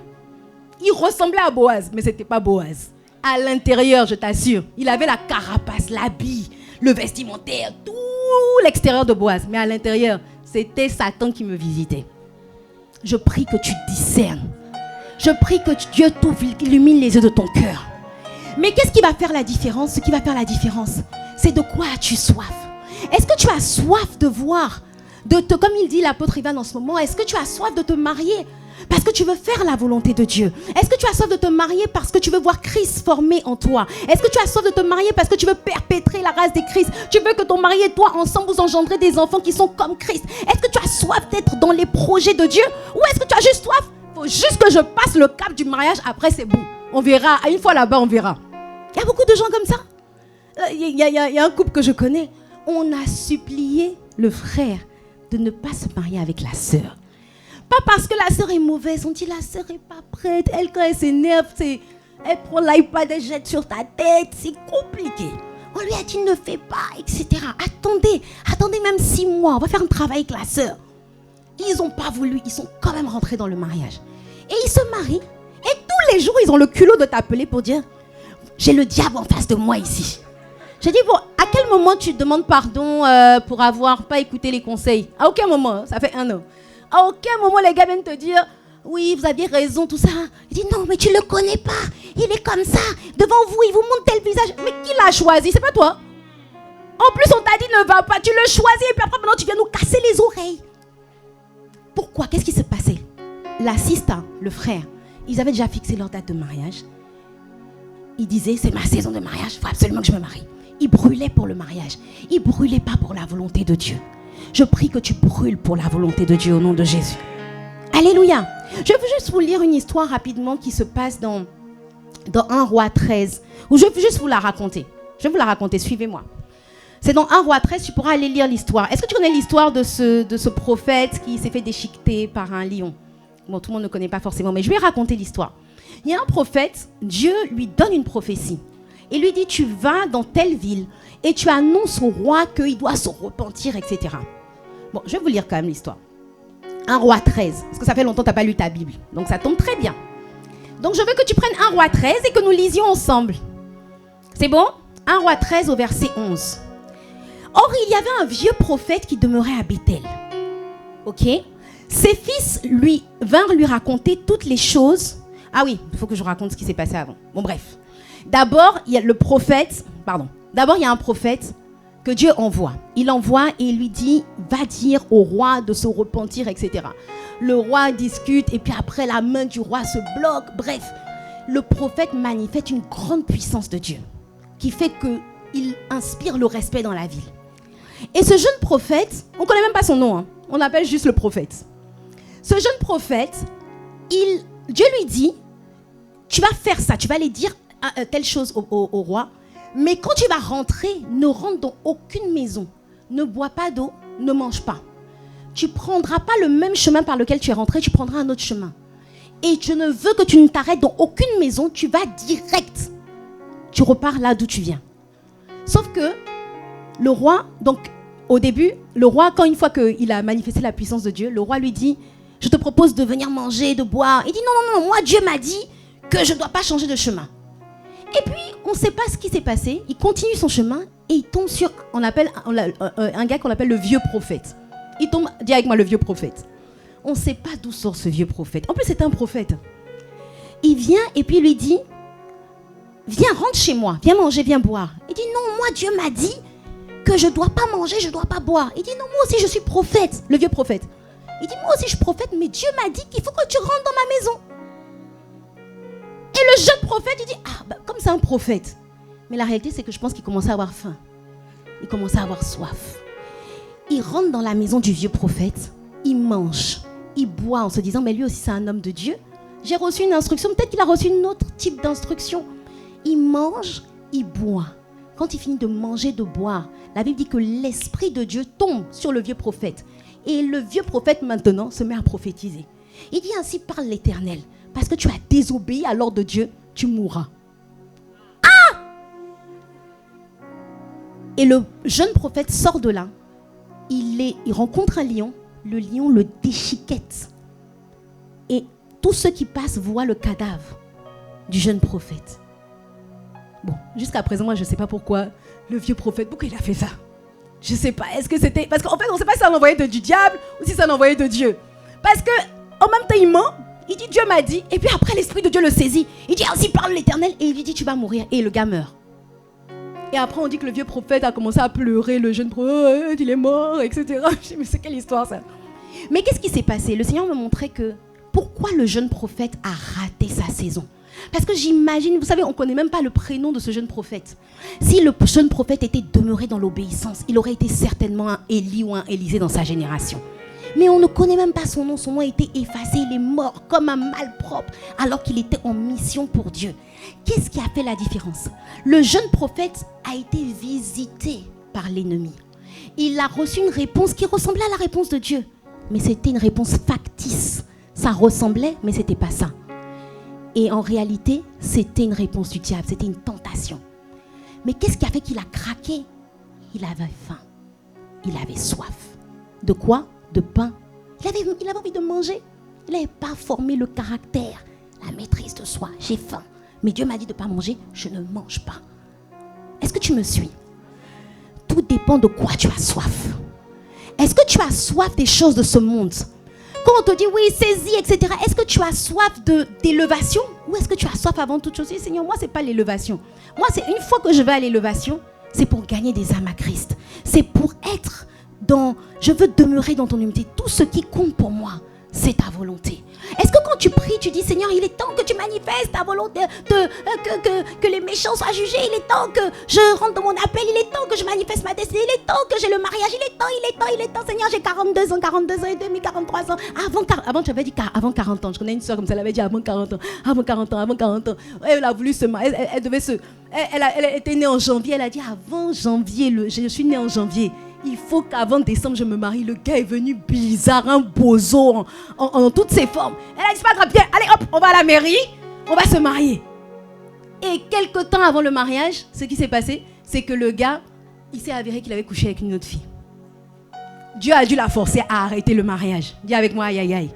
Il ressemblait à Boaz, mais ce n'était pas Boaz. À l'intérieur, je t'assure, il avait la carapace, l'habit, le vestimentaire, tout l'extérieur de Boaz. Mais à l'intérieur, c'était Satan qui me visitait. Je prie que tu discernes. Je prie que Dieu illumine les yeux de ton cœur. Mais qu'est-ce qui va faire la différence? Ce qui va faire la différence, c'est de quoi as-tu soif? Est-ce que tu as soif de voir, comme il dit l'apôtre Ivan en ce moment, est-ce que tu as soif de te marier parce que tu veux faire la volonté de Dieu? Est-ce que tu as soif de te marier parce que tu veux voir Christ formé en toi? Est-ce que tu as soif de te marier parce que tu veux perpétrer la race des Christ? Tu veux que ton mari et toi, ensemble, vous engendrez des enfants qui sont comme Christ? Est-ce que tu as soif d'être dans les projets de Dieu? Ou est-ce que tu as juste soif? Il faut juste que je passe le cap du mariage, après c'est bon. On verra, une fois là-bas, on verra. Il y a beaucoup de gens comme ça. Il y a un couple que je connais. On a supplié le frère de ne pas se marier avec la sœur. Pas parce que la sœur est mauvaise. On dit la sœur n'est pas prête. Elle, quand elle s'énerve, elle prend l'iPad et jette sur ta tête. C'est compliqué. On lui a dit ne fais pas, etc. Attendez même 6 mois. On va faire un travail avec la sœur. Ils n'ont pas voulu. Ils sont quand même rentrés dans le mariage. Et ils se marient. Et tous les jours, ils ont le culot de t'appeler pour dire j'ai le diable en face de moi ici. J'ai dit, bon, à quel moment tu demandes pardon pour avoir pas écouté les conseils? À aucun moment, ça fait 1 an. À aucun moment, les gars viennent te dire, oui, vous aviez raison, tout ça. Il dit, non, mais tu ne le connais pas. Il est comme ça, devant vous, il vous montre tel visage. Mais qui l'a choisi? C'est pas toi. En plus, on t'a dit, ne va pas, tu le choisis, et puis après, maintenant, tu viens nous casser les oreilles. Pourquoi? Qu'est-ce qui s'est passé? La sista, le frère, ils avaient déjà fixé leur date de mariage. Ils disaient, c'est ma saison de mariage, il faut absolument que je me marie. Ils brûlaient pour le mariage. Ils ne brûlaient pas pour la volonté de Dieu. Je prie que tu brûles pour la volonté de Dieu au nom de Jésus. Alléluia. Je veux juste vous lire une histoire rapidement qui se passe dans 1 Roi 13. Ou je veux juste vous la raconter. Je vais vous la raconter, suivez-moi. C'est dans 1 Roi 13, tu pourras aller lire l'histoire. Est-ce que tu connais l'histoire de ce prophète qui s'est fait déchiqueter par un lion? Bon, tout le monde ne connaît pas forcément, mais je vais raconter l'histoire. Il y a un prophète, Dieu lui donne une prophétie. Et lui dit, tu vas dans telle ville et tu annonces au roi qu'il doit se repentir, etc. Bon, je vais vous lire quand même l'histoire. 1 Roi 13, parce que ça fait longtemps que tu n'as pas lu ta Bible. Donc ça tombe très bien. Donc je veux que tu prennes 1 Roi 13 et que nous lisions ensemble. C'est bon? 1 Roi 13 au verset 11. Or, il y avait un vieux prophète qui demeurait à Béthel. Ok? Ses fils vinrent lui raconter toutes les choses. Ah oui, il faut que je raconte ce qui s'est passé avant. Bon, bref. D'abord, il y a un prophète que Dieu envoie. Il envoie et il lui dit, va dire au roi de se repentir, etc. Le roi discute et puis après, la main du roi se bloque. Bref, le prophète manifeste une grande puissance de Dieu qui fait qu'il inspire le respect dans la ville. Et ce jeune prophète, on ne connaît même pas son nom, hein, on l'appelle juste le prophète. Ce jeune prophète, Dieu lui dit, tu vas faire ça, tu vas aller dire telle chose au roi, mais quand tu vas rentrer, ne rentre dans aucune maison, ne bois pas d'eau, ne mange pas. Tu ne prendras pas le même chemin par lequel tu es rentré, tu prendras un autre chemin. Et je ne veux que tu ne t'arrêtes dans aucune maison, tu vas direct. Tu repars là d'où tu viens. Sauf que le roi, donc au début, le roi, une fois qu'il a manifesté la puissance de Dieu, le roi lui dit, je te propose de venir manger, de boire. Il dit, non, moi Dieu m'a dit que je ne dois pas changer de chemin. Et puis, on ne sait pas ce qui s'est passé. Il continue son chemin et il tombe sur, un gars qu'on appelle le vieux prophète. Il tombe, dis avec moi, le vieux prophète. On ne sait pas d'où sort ce vieux prophète. En plus, c'est un prophète. Il vient et puis il lui dit, viens, rentre chez moi, viens manger, viens boire. Il dit, non, moi Dieu m'a dit que je ne dois pas manger, je ne dois pas boire. Il dit, non, moi aussi je suis prophète, le vieux prophète. Il dit, moi aussi je suis prophète, mais Dieu m'a dit qu'il faut que tu rentres dans ma maison. Et le jeune prophète, il dit, comme c'est un prophète. Mais la réalité, c'est que je pense qu'il commençait à avoir faim. Il commençait à avoir soif. Il rentre dans la maison du vieux prophète, il mange, il boit en se disant, mais lui aussi c'est un homme de Dieu. J'ai reçu une instruction, peut-être qu'il a reçu un autre type d'instruction. Il mange, il boit. Quand il finit de manger, de boire, la Bible dit que l'Esprit de Dieu tombe sur le vieux prophète. Et le vieux prophète maintenant se met à prophétiser. Il dit, ainsi parle l'Éternel. Parce que tu as désobéi à l'ordre de Dieu, tu mourras. Ah! Et le jeune prophète sort de là. Il rencontre un lion. Le lion le déchiquette. Et tous ceux qui passent voient le cadavre du jeune prophète. Bon, jusqu'à présent, moi, je ne sais pas pourquoi le vieux prophète, pourquoi il a fait ça. Je ne sais pas. Est-ce que c'était... Parce qu'en fait, on ne sait pas si c'est un envoyé du diable ou si c'est un envoyé de Dieu. Parce qu'en même temps, il ment. Il dit, Dieu m'a dit. Et puis après, l'Esprit de Dieu le saisit. Il dit, ainsi parle l'Éternel. Et il lui dit, tu vas mourir. Et le gars meurt. Et après, on dit que le vieux prophète a commencé à pleurer. Le jeune prophète, il est mort, etc. Je dis, mais c'est quelle histoire, ça? Mais qu'est-ce qui s'est passé? Le Seigneur me montrait que pourquoi le jeune prophète a raté sa saison. Parce que j'imagine, vous savez, on ne connaît même pas le prénom de ce jeune prophète. Si le jeune prophète était demeuré dans l'obéissance, il aurait été certainement un Élie ou un Élisée dans sa génération. Mais on ne connaît même pas son nom a été effacé, il est mort comme un malpropre alors qu'il était en mission pour Dieu. Qu'est-ce qui a fait la différence? Le jeune prophète a été visité par l'ennemi. Il a reçu une réponse qui ressemblait à la réponse de Dieu. Mais c'était une réponse factice. Ça ressemblait, mais ce n'était pas ça. Et en réalité, c'était une réponse du diable, c'était une tentation. Mais qu'est-ce qui a fait qu'il a craqué? Il avait faim, il avait soif. De quoi? De pain. Il avait envie de manger. Il n'avait pas formé le caractère, la maîtrise de soi. J'ai faim, mais Dieu m'a dit de ne pas manger, je ne mange pas. Est-ce que tu me suis? Tout dépend de quoi tu as soif. Est-ce que tu as soif des choses de ce monde? Quand on te dit oui, saisis, etc., est-ce que tu as soif d'élévation ou est-ce que tu as soif avant toute chose? Seigneur, moi, ce n'est pas l'élévation. Moi, c'est une fois que je vais à l'élévation, c'est pour gagner des âmes à Christ. C'est pour être dans... Je veux demeurer dans ton humilité. Tout ce qui compte pour moi, c'est ta volonté. Est-ce que quand tu pries, tu dis, Seigneur, il est temps que tu manifestes ta volonté, que les méchants soient jugés, il est temps que je rentre dans mon appel, il est temps que je manifeste ma destinée, il est temps que j'ai le mariage, il est temps, Seigneur, j'ai 42 ans et demi, 43 ans. Avant tu avais dit avant 40 ans, je connais une soeur comme ça, elle avait dit avant 40 ans. Elle a voulu se marier, elle était née en janvier, elle a dit avant janvier, je suis née en janvier. Il faut qu'avant décembre, je me marie. Le gars est venu bizarre, un bozo en toutes ses formes. Elle a dit, c'est pas grave, bien, allez hop, on va à la mairie, on va se marier. Et quelque temps avant le mariage, ce qui s'est passé, c'est que le gars, il s'est avéré qu'il avait couché avec une autre fille. Dieu a dû la forcer à arrêter le mariage. Dis avec moi, aïe aïe aïe.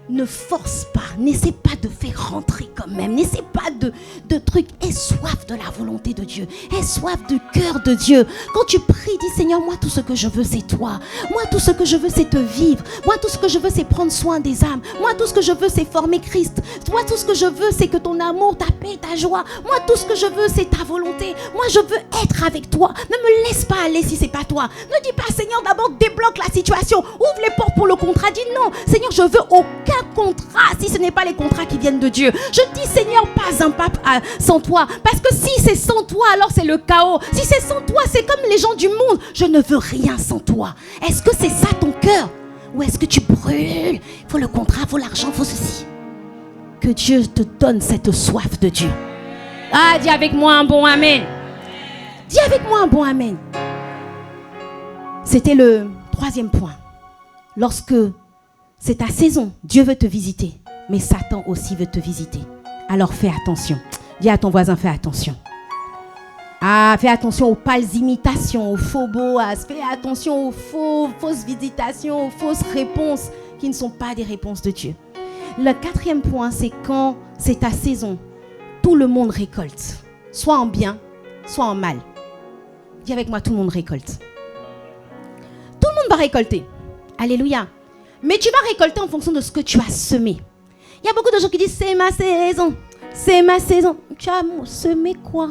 Ne force pas, n'essaie pas de faire rentrer quand même, n'essaie pas de trucs. Aie soif de la volonté de Dieu, aie soif du cœur de Dieu. Quand tu pries, dis Seigneur, moi tout ce que je veux c'est toi. Moi tout ce que je veux c'est te vivre. Moi tout ce que je veux c'est prendre soin des âmes. Moi tout ce que je veux c'est former Christ. Moi tout ce que je veux c'est que ton amour, ta paix, ta joie. Moi tout ce que je veux c'est ta volonté. Moi je veux être avec toi. Ne me laisse pas aller si c'est pas toi. Ne dis pas Seigneur d'abord débloque la situation. Ouvre les portes pour le contrat. Dis non Seigneur je veux aucun contrat si ce n'est pas les contrats qui viennent de Dieu. Je dis Seigneur pas un pape sans toi, parce que si c'est sans toi alors c'est le chaos. Si c'est sans toi c'est comme les gens du monde. Je ne veux rien sans toi. Est-ce que c'est ça ton cœur ou est-ce que tu brûles? Il faut le contrat, il faut l'argent, il faut ceci. Que Dieu te donne cette soif de Dieu. Ah, dis avec moi un bon amen. Dis avec moi un bon amen. C'était le 3e point. Lorsque c'est ta saison, Dieu veut te visiter, mais Satan aussi veut te visiter. Alors fais attention. Dis à ton voisin, fais attention. Ah, fais attention aux pâles imitations, aux faux Boaz. Fais attention aux fausses visitations, aux fausses réponses qui ne sont pas des réponses de Dieu. Le 4e point, c'est quand c'est ta saison, tout le monde récolte. Soit en bien, soit en mal. Dis avec moi, tout le monde récolte. Tout le monde va récolter. Alléluia. Mais tu vas récolter en fonction de ce que tu as semé. Il y a beaucoup de gens qui disent, c'est ma saison. C'est ma saison. Tu as semé quoi?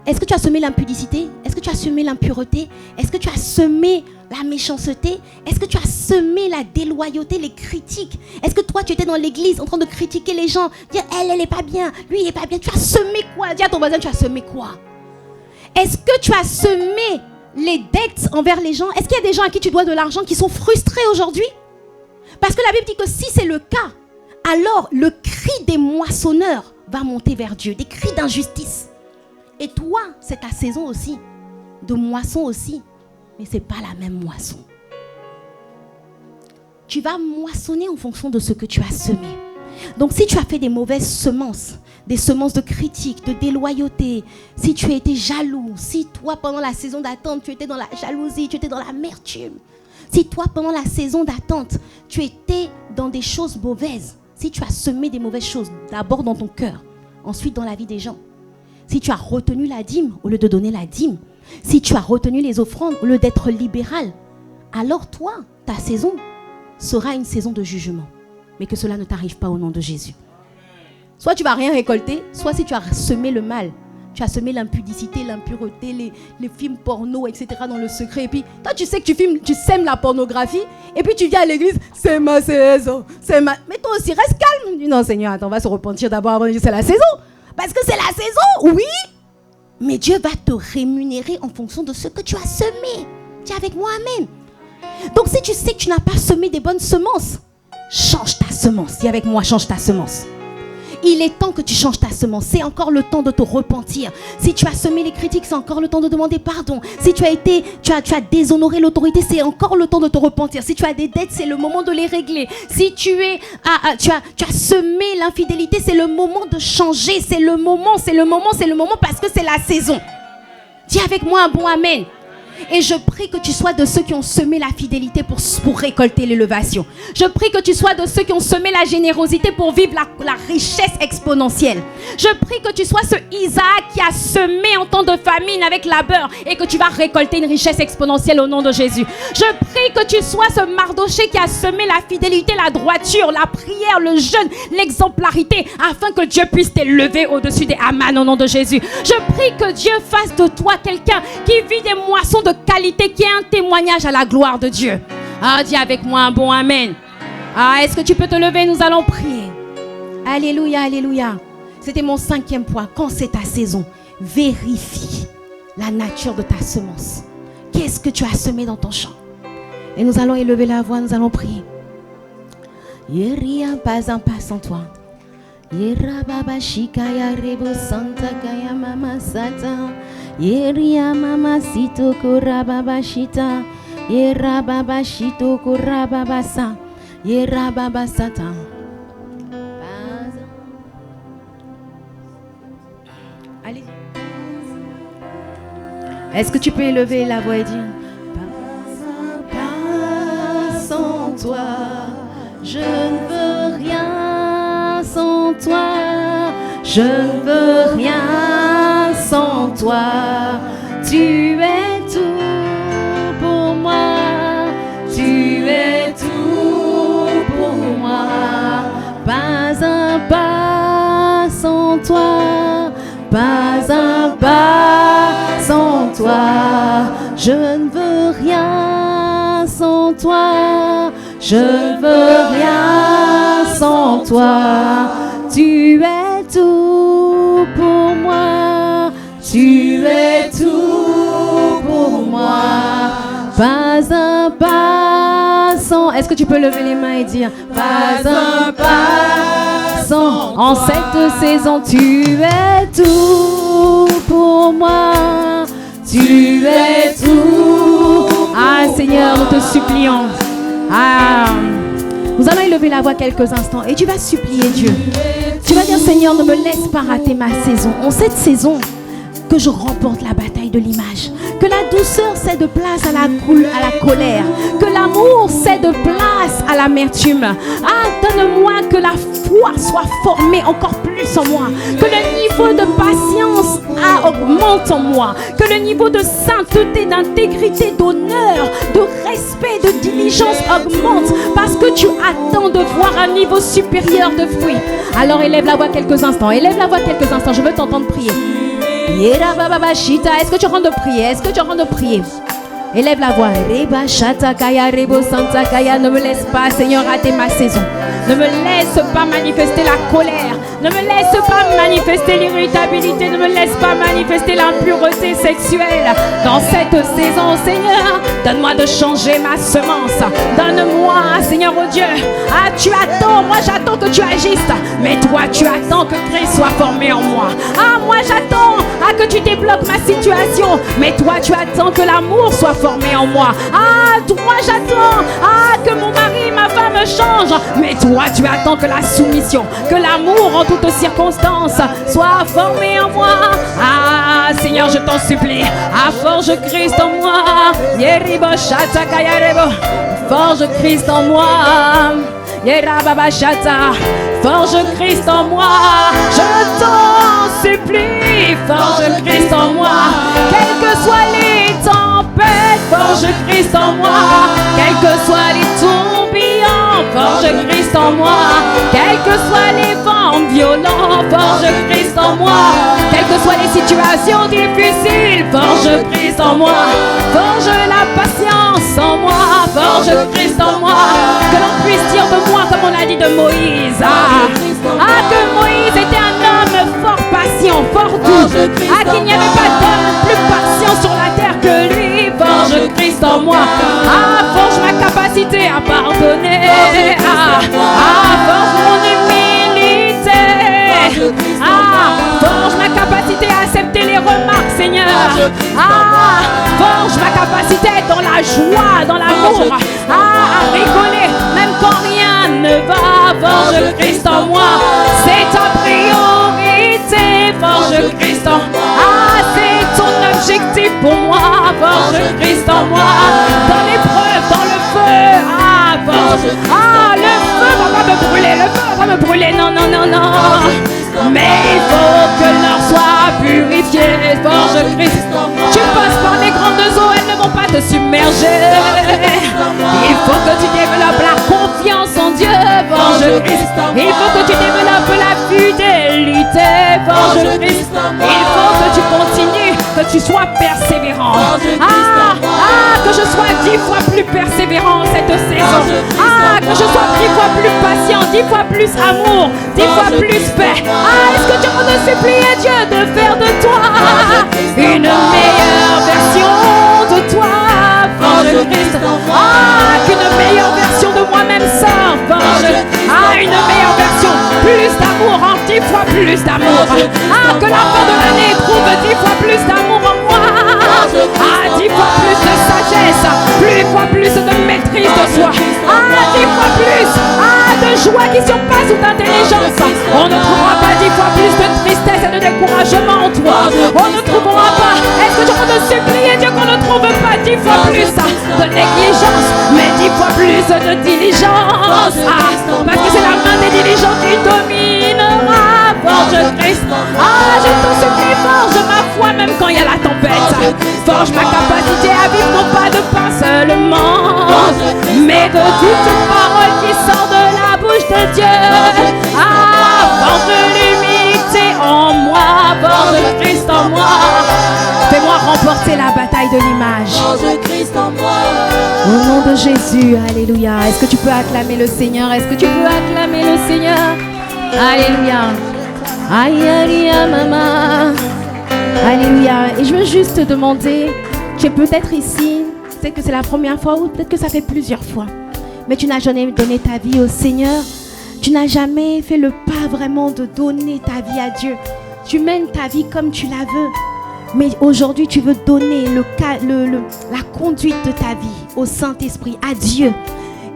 Est-ce que tu as semé l'impudicité? Est-ce que tu as semé l'impureté? Est-ce que tu as semé la méchanceté? Est-ce que tu as semé la déloyauté, les critiques? Est-ce que toi, tu étais dans l'église en train de critiquer les gens? Dire, elle est pas bien, lui, il est pas bien. Tu as semé quoi? Dis à ton voisin, tu as semé quoi? Est-ce que tu as semé les dettes envers les gens? Est-ce qu'il y a des gens à qui tu dois de l'argent qui sont frustrés aujourd'hui? Parce que la Bible dit que si c'est le cas, alors le cri des moissonneurs va monter vers Dieu, des cris d'injustice. Et toi, c'est ta saison aussi, de moisson aussi, mais ce n'est pas la même moisson. Tu vas moissonner en fonction de ce que tu as semé. Donc si tu as fait des mauvaises semences, des semences de critique, de déloyauté, si tu as été jaloux, si toi pendant la saison d'attente tu étais dans la jalousie, tu étais dans l'amertume, si toi pendant la saison d'attente tu étais dans des choses mauvaises, si tu as semé des mauvaises choses d'abord dans ton cœur, ensuite dans la vie des gens, si tu as retenu la dîme au lieu de donner la dîme, si tu as retenu les offrandes au lieu d'être libéral, alors toi, ta saison sera une saison de jugement. Mais que cela ne t'arrive pas au nom de Jésus. Soit tu ne vas rien récolter, soit si tu as semé le mal, tu as semé l'impudicité, l'impureté, les films porno, etc. dans le secret. Et puis, toi, tu sais que tu sèmes la pornographie, et puis tu viens à l'église, c'est ma saison, c'est ma... Mais toi aussi, reste calme. Dis non, Seigneur, attends, on va se repentir d'abord avant de dire c'est la saison. Parce que c'est la saison, oui. Mais Dieu va te rémunérer en fonction de ce que tu as semé. Dis avec moi, amen. Donc, si tu sais que tu n'as pas semé des bonnes semences, change ta semence. Dis avec moi, change ta semence. Il est temps que tu changes ta semence. C'est encore le temps de te repentir. Si tu as semé les critiques, c'est encore le temps de demander pardon. Si tu as déshonoré l'autorité, c'est encore le temps de te repentir. Si tu as des dettes, c'est le moment de les régler. Si tu as semé l'infidélité, c'est le moment de changer. C'est le moment parce que c'est la saison. Dis avec moi un bon amen. Et je prie que tu sois de ceux qui ont semé la fidélité pour récolter l'élevation. Je prie que tu sois de ceux qui ont semé la générosité pour vivre la richesse exponentielle. Je prie que tu sois ce Isaac qui a semé en temps de famine avec labeur et que tu vas récolter une richesse exponentielle au nom de Jésus. Je prie que tu sois ce Mardoché qui a semé la fidélité, la droiture, la prière, le jeûne, l'exemplarité, afin que Dieu puisse t'élever au-dessus des Haman au nom de Jésus. Je prie que Dieu fasse de toi quelqu'un qui vit des moissons de qualité, qui est un témoignage à la gloire de Dieu. Ah, dis avec moi un bon amen. Ah, est-ce que tu peux te lever? Nous allons prier. Alléluia, alléluia. C'était mon 5e point. Quand c'est ta saison, vérifie la nature de ta semence. Qu'est-ce que tu as semé dans ton champ? Et nous allons élever la voix, nous allons prier. Yeria pas un pas sans toi. Yera baba shikaya rebo santa kaya mama sata. Yeria mama sito kora baba shita. Yera baba shito kora baba sa. Yera baba sata. Allez. Est-ce que tu peux élever la voix et dire pas sans toi, je ne veux rien sans toi, je ne veux rien sans toi, tu es tout pour moi, tu es tout pour moi, pas un pas sans toi, pas un pas sans toi, je ne veux rien sans toi, je ne veux rien sans toi, tu es tout pour moi, tu es tout pour moi, pas un pas sans. Est-ce que tu peux lever les mains et dire pas un pas sans. En cette saison, tu es tout pour moi, tu es tout. Ah Seigneur, nous te supplions. Ah, nous allons élever la voix quelques instants et tu vas supplier Dieu. Tu vas dire Seigneur, ne me laisse pas rater ma saison. En cette saison, que je remporte la bataille de l'image, que la douceur cède place à la colère, que l'amour cède place à l'amertume. Ah, donne-moi que la foi soit formée encore plus en moi, que le niveau de patience augmente en moi, que le niveau de sainteté, d'intégrité, d'honneur, de respect, de diligence augmente, parce que tu attends de voir un niveau supérieur de fruits. Alors élève la voix quelques instants, je veux t'entendre prier. Est-ce que tu es en train de prier? Est-ce que tu es en train de prier? Élève la voix. Ne me laisse pas, Seigneur, rater ma saison. Ne me laisse pas manifester la colère. Ne me laisse pas manifester l'irritabilité. Ne me laisse pas manifester l'impureté sexuelle. Dans cette saison, Seigneur, donne-moi de changer ma semence. Donne-moi, Seigneur, oh Dieu. Ah, tu attends, moi j'attends que tu agisses. Mais toi, tu attends que Christ soit formé en moi. Ah, moi j'attends que tu débloques ma situation. Mais toi, tu attends que l'amour soit formé en moi. Ah, moi j'attends que mon mari, ma femme change. Mais toi, tu attends que la soumission, que l'amour en toutes circonstances soit formé en moi. Ah, Seigneur, je t'en supplie. Ah, forge Christ en moi. Forge Christ en moi. Forge Christ en moi. Je t'en supplie. Forge Christ en moi. Quelles que soient les tempêtes, forge Christ en moi. Quelles que soient les tourbillons, forge Christ en moi. Quels que soient les vents violents, forge Christ en moi. Quelles que soient les situations difficiles, forge Christ en moi. Forge la patience en moi. Forge Christ en moi. Que l'on puisse dire de moi comme on a dit de Moïse. Que Moïse était un homme fort patient, fort doux. Qu'il n'y avait pas d'homme plus patient sur la terre que lui. Forge Christ en moi. Forge ma capacité à pardonner. Forge mon humilité. Forge ma capacité à accepter les remarques, Seigneur. Forge ma capacité à être dans la joie, dans l'amour. À rigoler, même quand rien ne va. Forge Christ en moi. C'est ta priorité. Forge Christ en moi. C'est ton objectif pour moi. forge Christ en moi. Dans l'épreuve, dans le feu, forge. Le feu va pas me brûler, le feu va pas me brûler, non, non, non, non. Mais il faut que l'or soit purifié, forge Christ. Tu passes par les grandes eaux, elles ne vont pas te submerger. Il faut que tu développes la confiance en Dieu, forge Christ. Il faut que tu développes la fidélité, forge Christ. Il faut que tu continues, que tu sois persévérant. Que je sois 10 fois plus persévérant cette saison. Que je sois 10 fois plus patient, 10 fois plus amour, 10 fois plus paix. Est-ce que tu peux te supplier Dieu de faire de toi une meilleure version de toi, forge Christ. Qu'une meilleure version de moi-même sort, forge. Une meilleure version, plus d'amour, 10 fois plus d'amour. Que la fin de l'année trouve 10 fois plus d'amour en moi. 10 fois plus de sagesse, 10 fois plus de maîtrise de soi. 10 fois plus de joie qui surpasse toute intelligence. On ne trouvera pas 10 fois plus de tristesse et de découragement en toi. On ne trouvera pas, est-ce que tu peux te supplier Dieu qu'on ne trouve pas 10 fois plus de négligence, mais 10 fois plus de diligence. Parce que c'est la main des diligents qui dominera, forge Christ. Je te supplie, forge ma foi même quand il y a la tempête. Forge ma capacité à vivre non pas de pain seulement, mais de toute parole qui sort de la bouche de Dieu. Forge l'humilité en moi, forge Christ en moi. Fais-moi remporter la bataille de l'image. Forge Christ en moi. Au nom de Jésus, alléluia. Est-ce que tu peux acclamer le Seigneur? Est-ce que tu peux acclamer le Seigneur? Alléluia. Alléluia, maman. Alléluia. Et je veux juste te demander, tu es peut-être ici, peut-être que c'est la première fois ou peut-être que ça fait plusieurs fois, mais tu n'as jamais donné ta vie au Seigneur. Tu n'as jamais fait le pas vraiment de donner ta vie à Dieu. Tu mènes ta vie comme tu la veux. Mais aujourd'hui, tu veux donner la conduite de ta vie au Saint-Esprit, à Dieu.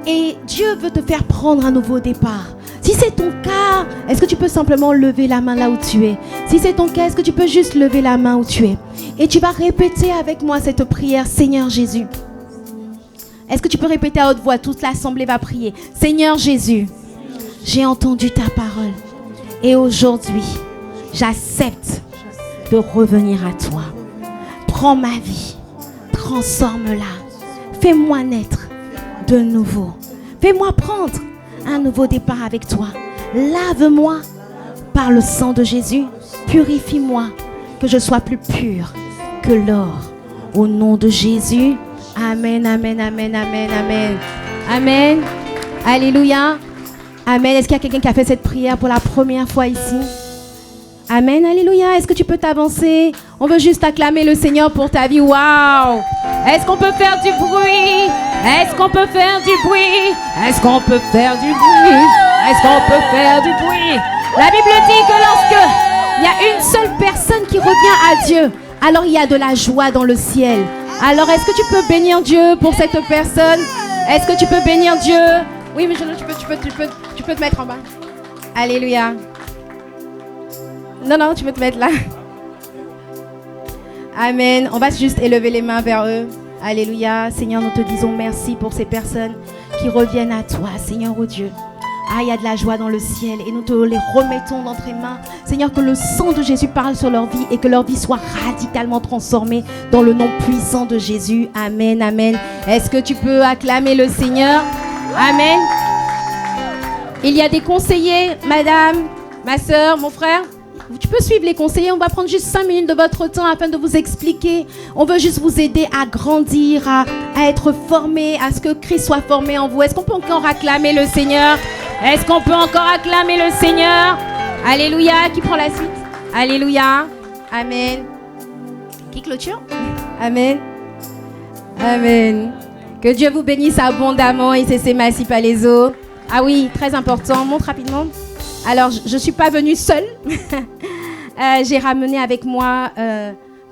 Et Dieu veut te faire prendre un nouveau départ. Si c'est ton cas, est-ce que tu peux simplement lever la main là où tu es? Si c'est ton cas, est-ce que tu peux juste lever la main où tu es? Et tu vas répéter avec moi cette prière, Seigneur Jésus. Est-ce que tu peux répéter à haute voix? Toute l'assemblée va prier. Seigneur Jésus, j'ai entendu ta parole. Et aujourd'hui, j'accepte de revenir à toi. Prends ma vie, transforme-la. Fais-moi naître de nouveau. Fais-moi prendre un nouveau départ avec toi. Lave-moi par le sang de Jésus. Purifie-moi, que je sois plus pur que l'or. Au nom de Jésus. Amen, amen, amen, amen, amen. Amen. Alléluia. Amen. Est-ce qu'il y a quelqu'un qui a fait cette prière pour la première fois ici? Amen, alléluia. Est-ce que tu peux t'avancer? On veut juste acclamer le Seigneur pour ta vie. Waouh! Est-ce qu'on peut faire du bruit? Est-ce qu'on peut faire du bruit? Est-ce qu'on peut faire du bruit? Est-ce qu'on peut faire du bruit? La Bible dit que lorsque il y a une seule personne qui revient à Dieu, alors il y a de la joie dans le ciel. Alors est-ce que tu peux bénir Dieu pour cette personne? Est-ce que tu peux bénir Dieu? Oui, mais tu peux te mettre en bas. Alléluia. Non, tu peux te mettre là. Amen. On va juste élever les mains vers eux. Alléluia. Seigneur, nous te disons merci pour ces personnes qui reviennent à toi, Seigneur, oh Dieu. Il y a de la joie dans le ciel et nous te les remettons dans tes mains. Seigneur, que le sang de Jésus parle sur leur vie et que leur vie soit radicalement transformée dans le nom puissant de Jésus. Amen, amen. Est-ce que tu peux acclamer le Seigneur? Amen. Il y a des conseillers, madame, ma soeur, mon frère. Tu peux suivre les conseillers, on va prendre juste 5 minutes de votre temps afin de vous expliquer. On veut juste vous aider à grandir, à être formé, à ce que Christ soit formé en vous. Est-ce qu'on peut encore acclamer le Seigneur? Est-ce qu'on peut encore acclamer le Seigneur? Alléluia. Qui prend la suite? Alléluia. Amen. Qui clôture? Amen. Amen. Que Dieu vous bénisse abondamment et cessez massif à les eaux. Ah oui, très important. Montre rapidement. Alors, je ne suis pas venue seule. J'ai ramené avec moi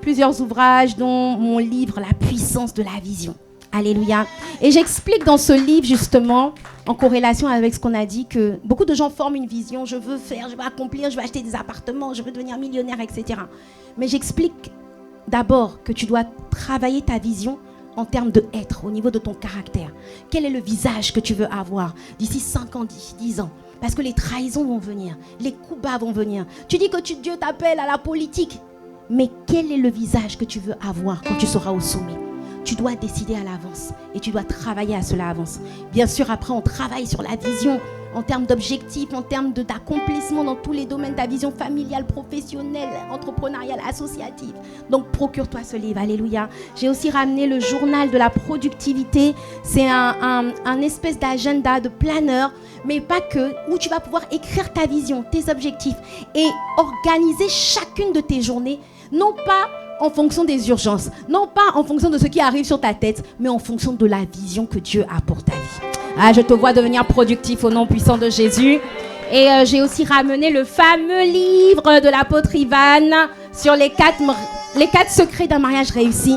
plusieurs ouvrages, dont mon livre « La puissance de la vision ». Alléluia. Et j'explique dans ce livre, justement, en corrélation avec ce qu'on a dit, que beaucoup de gens forment une vision. Je veux faire, je veux accomplir, je veux acheter des appartements, je veux devenir millionnaire, etc. Mais j'explique d'abord que tu dois travailler ta vision en termes de être, au niveau de ton caractère. Quel est le visage que tu veux avoir d'ici 5 ans, d'ici 10 ans? Parce que les trahisons vont venir, les coups bas vont venir. Tu dis que Dieu t'appelle à la politique. Mais quel est le visage que tu veux avoir quand tu seras au sommet? Tu dois décider à l'avance et tu dois travailler à cela à l'avance. Bien sûr, après, on travaille sur la vision en termes d'objectifs, en termes d'accomplissement dans tous les domaines, ta vision familiale, professionnelle, entrepreneuriale, associative. Donc, procure-toi ce livre. Alléluia. J'ai aussi ramené le journal de la productivité. C'est un espèce d'agenda, de planeur, mais pas que, où tu vas pouvoir écrire ta vision, tes objectifs et organiser chacune de tes journées, non pas en fonction des urgences, non pas en fonction de ce qui arrive sur ta tête, mais en fonction de la vision que Dieu a pour ta vie. Ah, je te vois devenir productif au nom puissant de Jésus. Et j'ai aussi ramené le fameux livre de l'apôtre Ivan sur les 4 secrets d'un mariage réussi.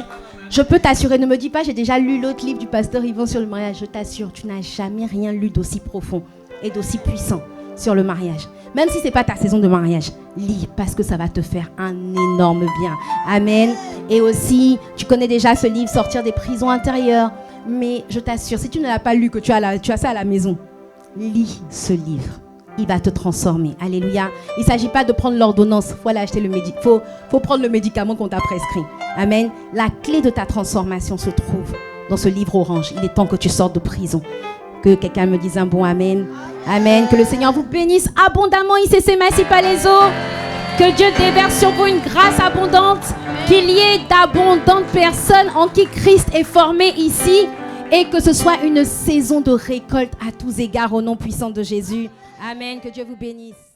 Je peux t'assurer, ne me dis pas j'ai déjà lu l'autre livre du pasteur Yvan sur le mariage. Je t'assure, tu n'as jamais rien lu d'aussi profond et d'aussi puissant sur le mariage. Même si ce n'est pas ta saison de mariage, lis parce que ça va te faire un énorme bien. Amen. Et aussi, tu connais déjà ce livre, Sortir des prisons intérieures. Mais je t'assure, si tu ne l'as pas lu, que tu as ça à la maison, lis ce livre. Il va te transformer. Alléluia. Il ne s'agit pas de prendre l'ordonnance. Il faut aller acheter le médicament. Faut prendre le médicament qu'on t'a prescrit. Amen. La clé de ta transformation se trouve dans ce livre orange. Il est temps que tu sortes de prison. Que quelqu'un me dise un bon amen. Amen. Que le Seigneur vous bénisse abondamment. ICC Massy Palaiso. Que Dieu déverse sur vous une grâce abondante. Qu'il y ait d'abondantes personnes en qui Christ est formé ici. Et que ce soit une saison de récolte à tous égards au nom puissant de Jésus. Amen. Que Dieu vous bénisse.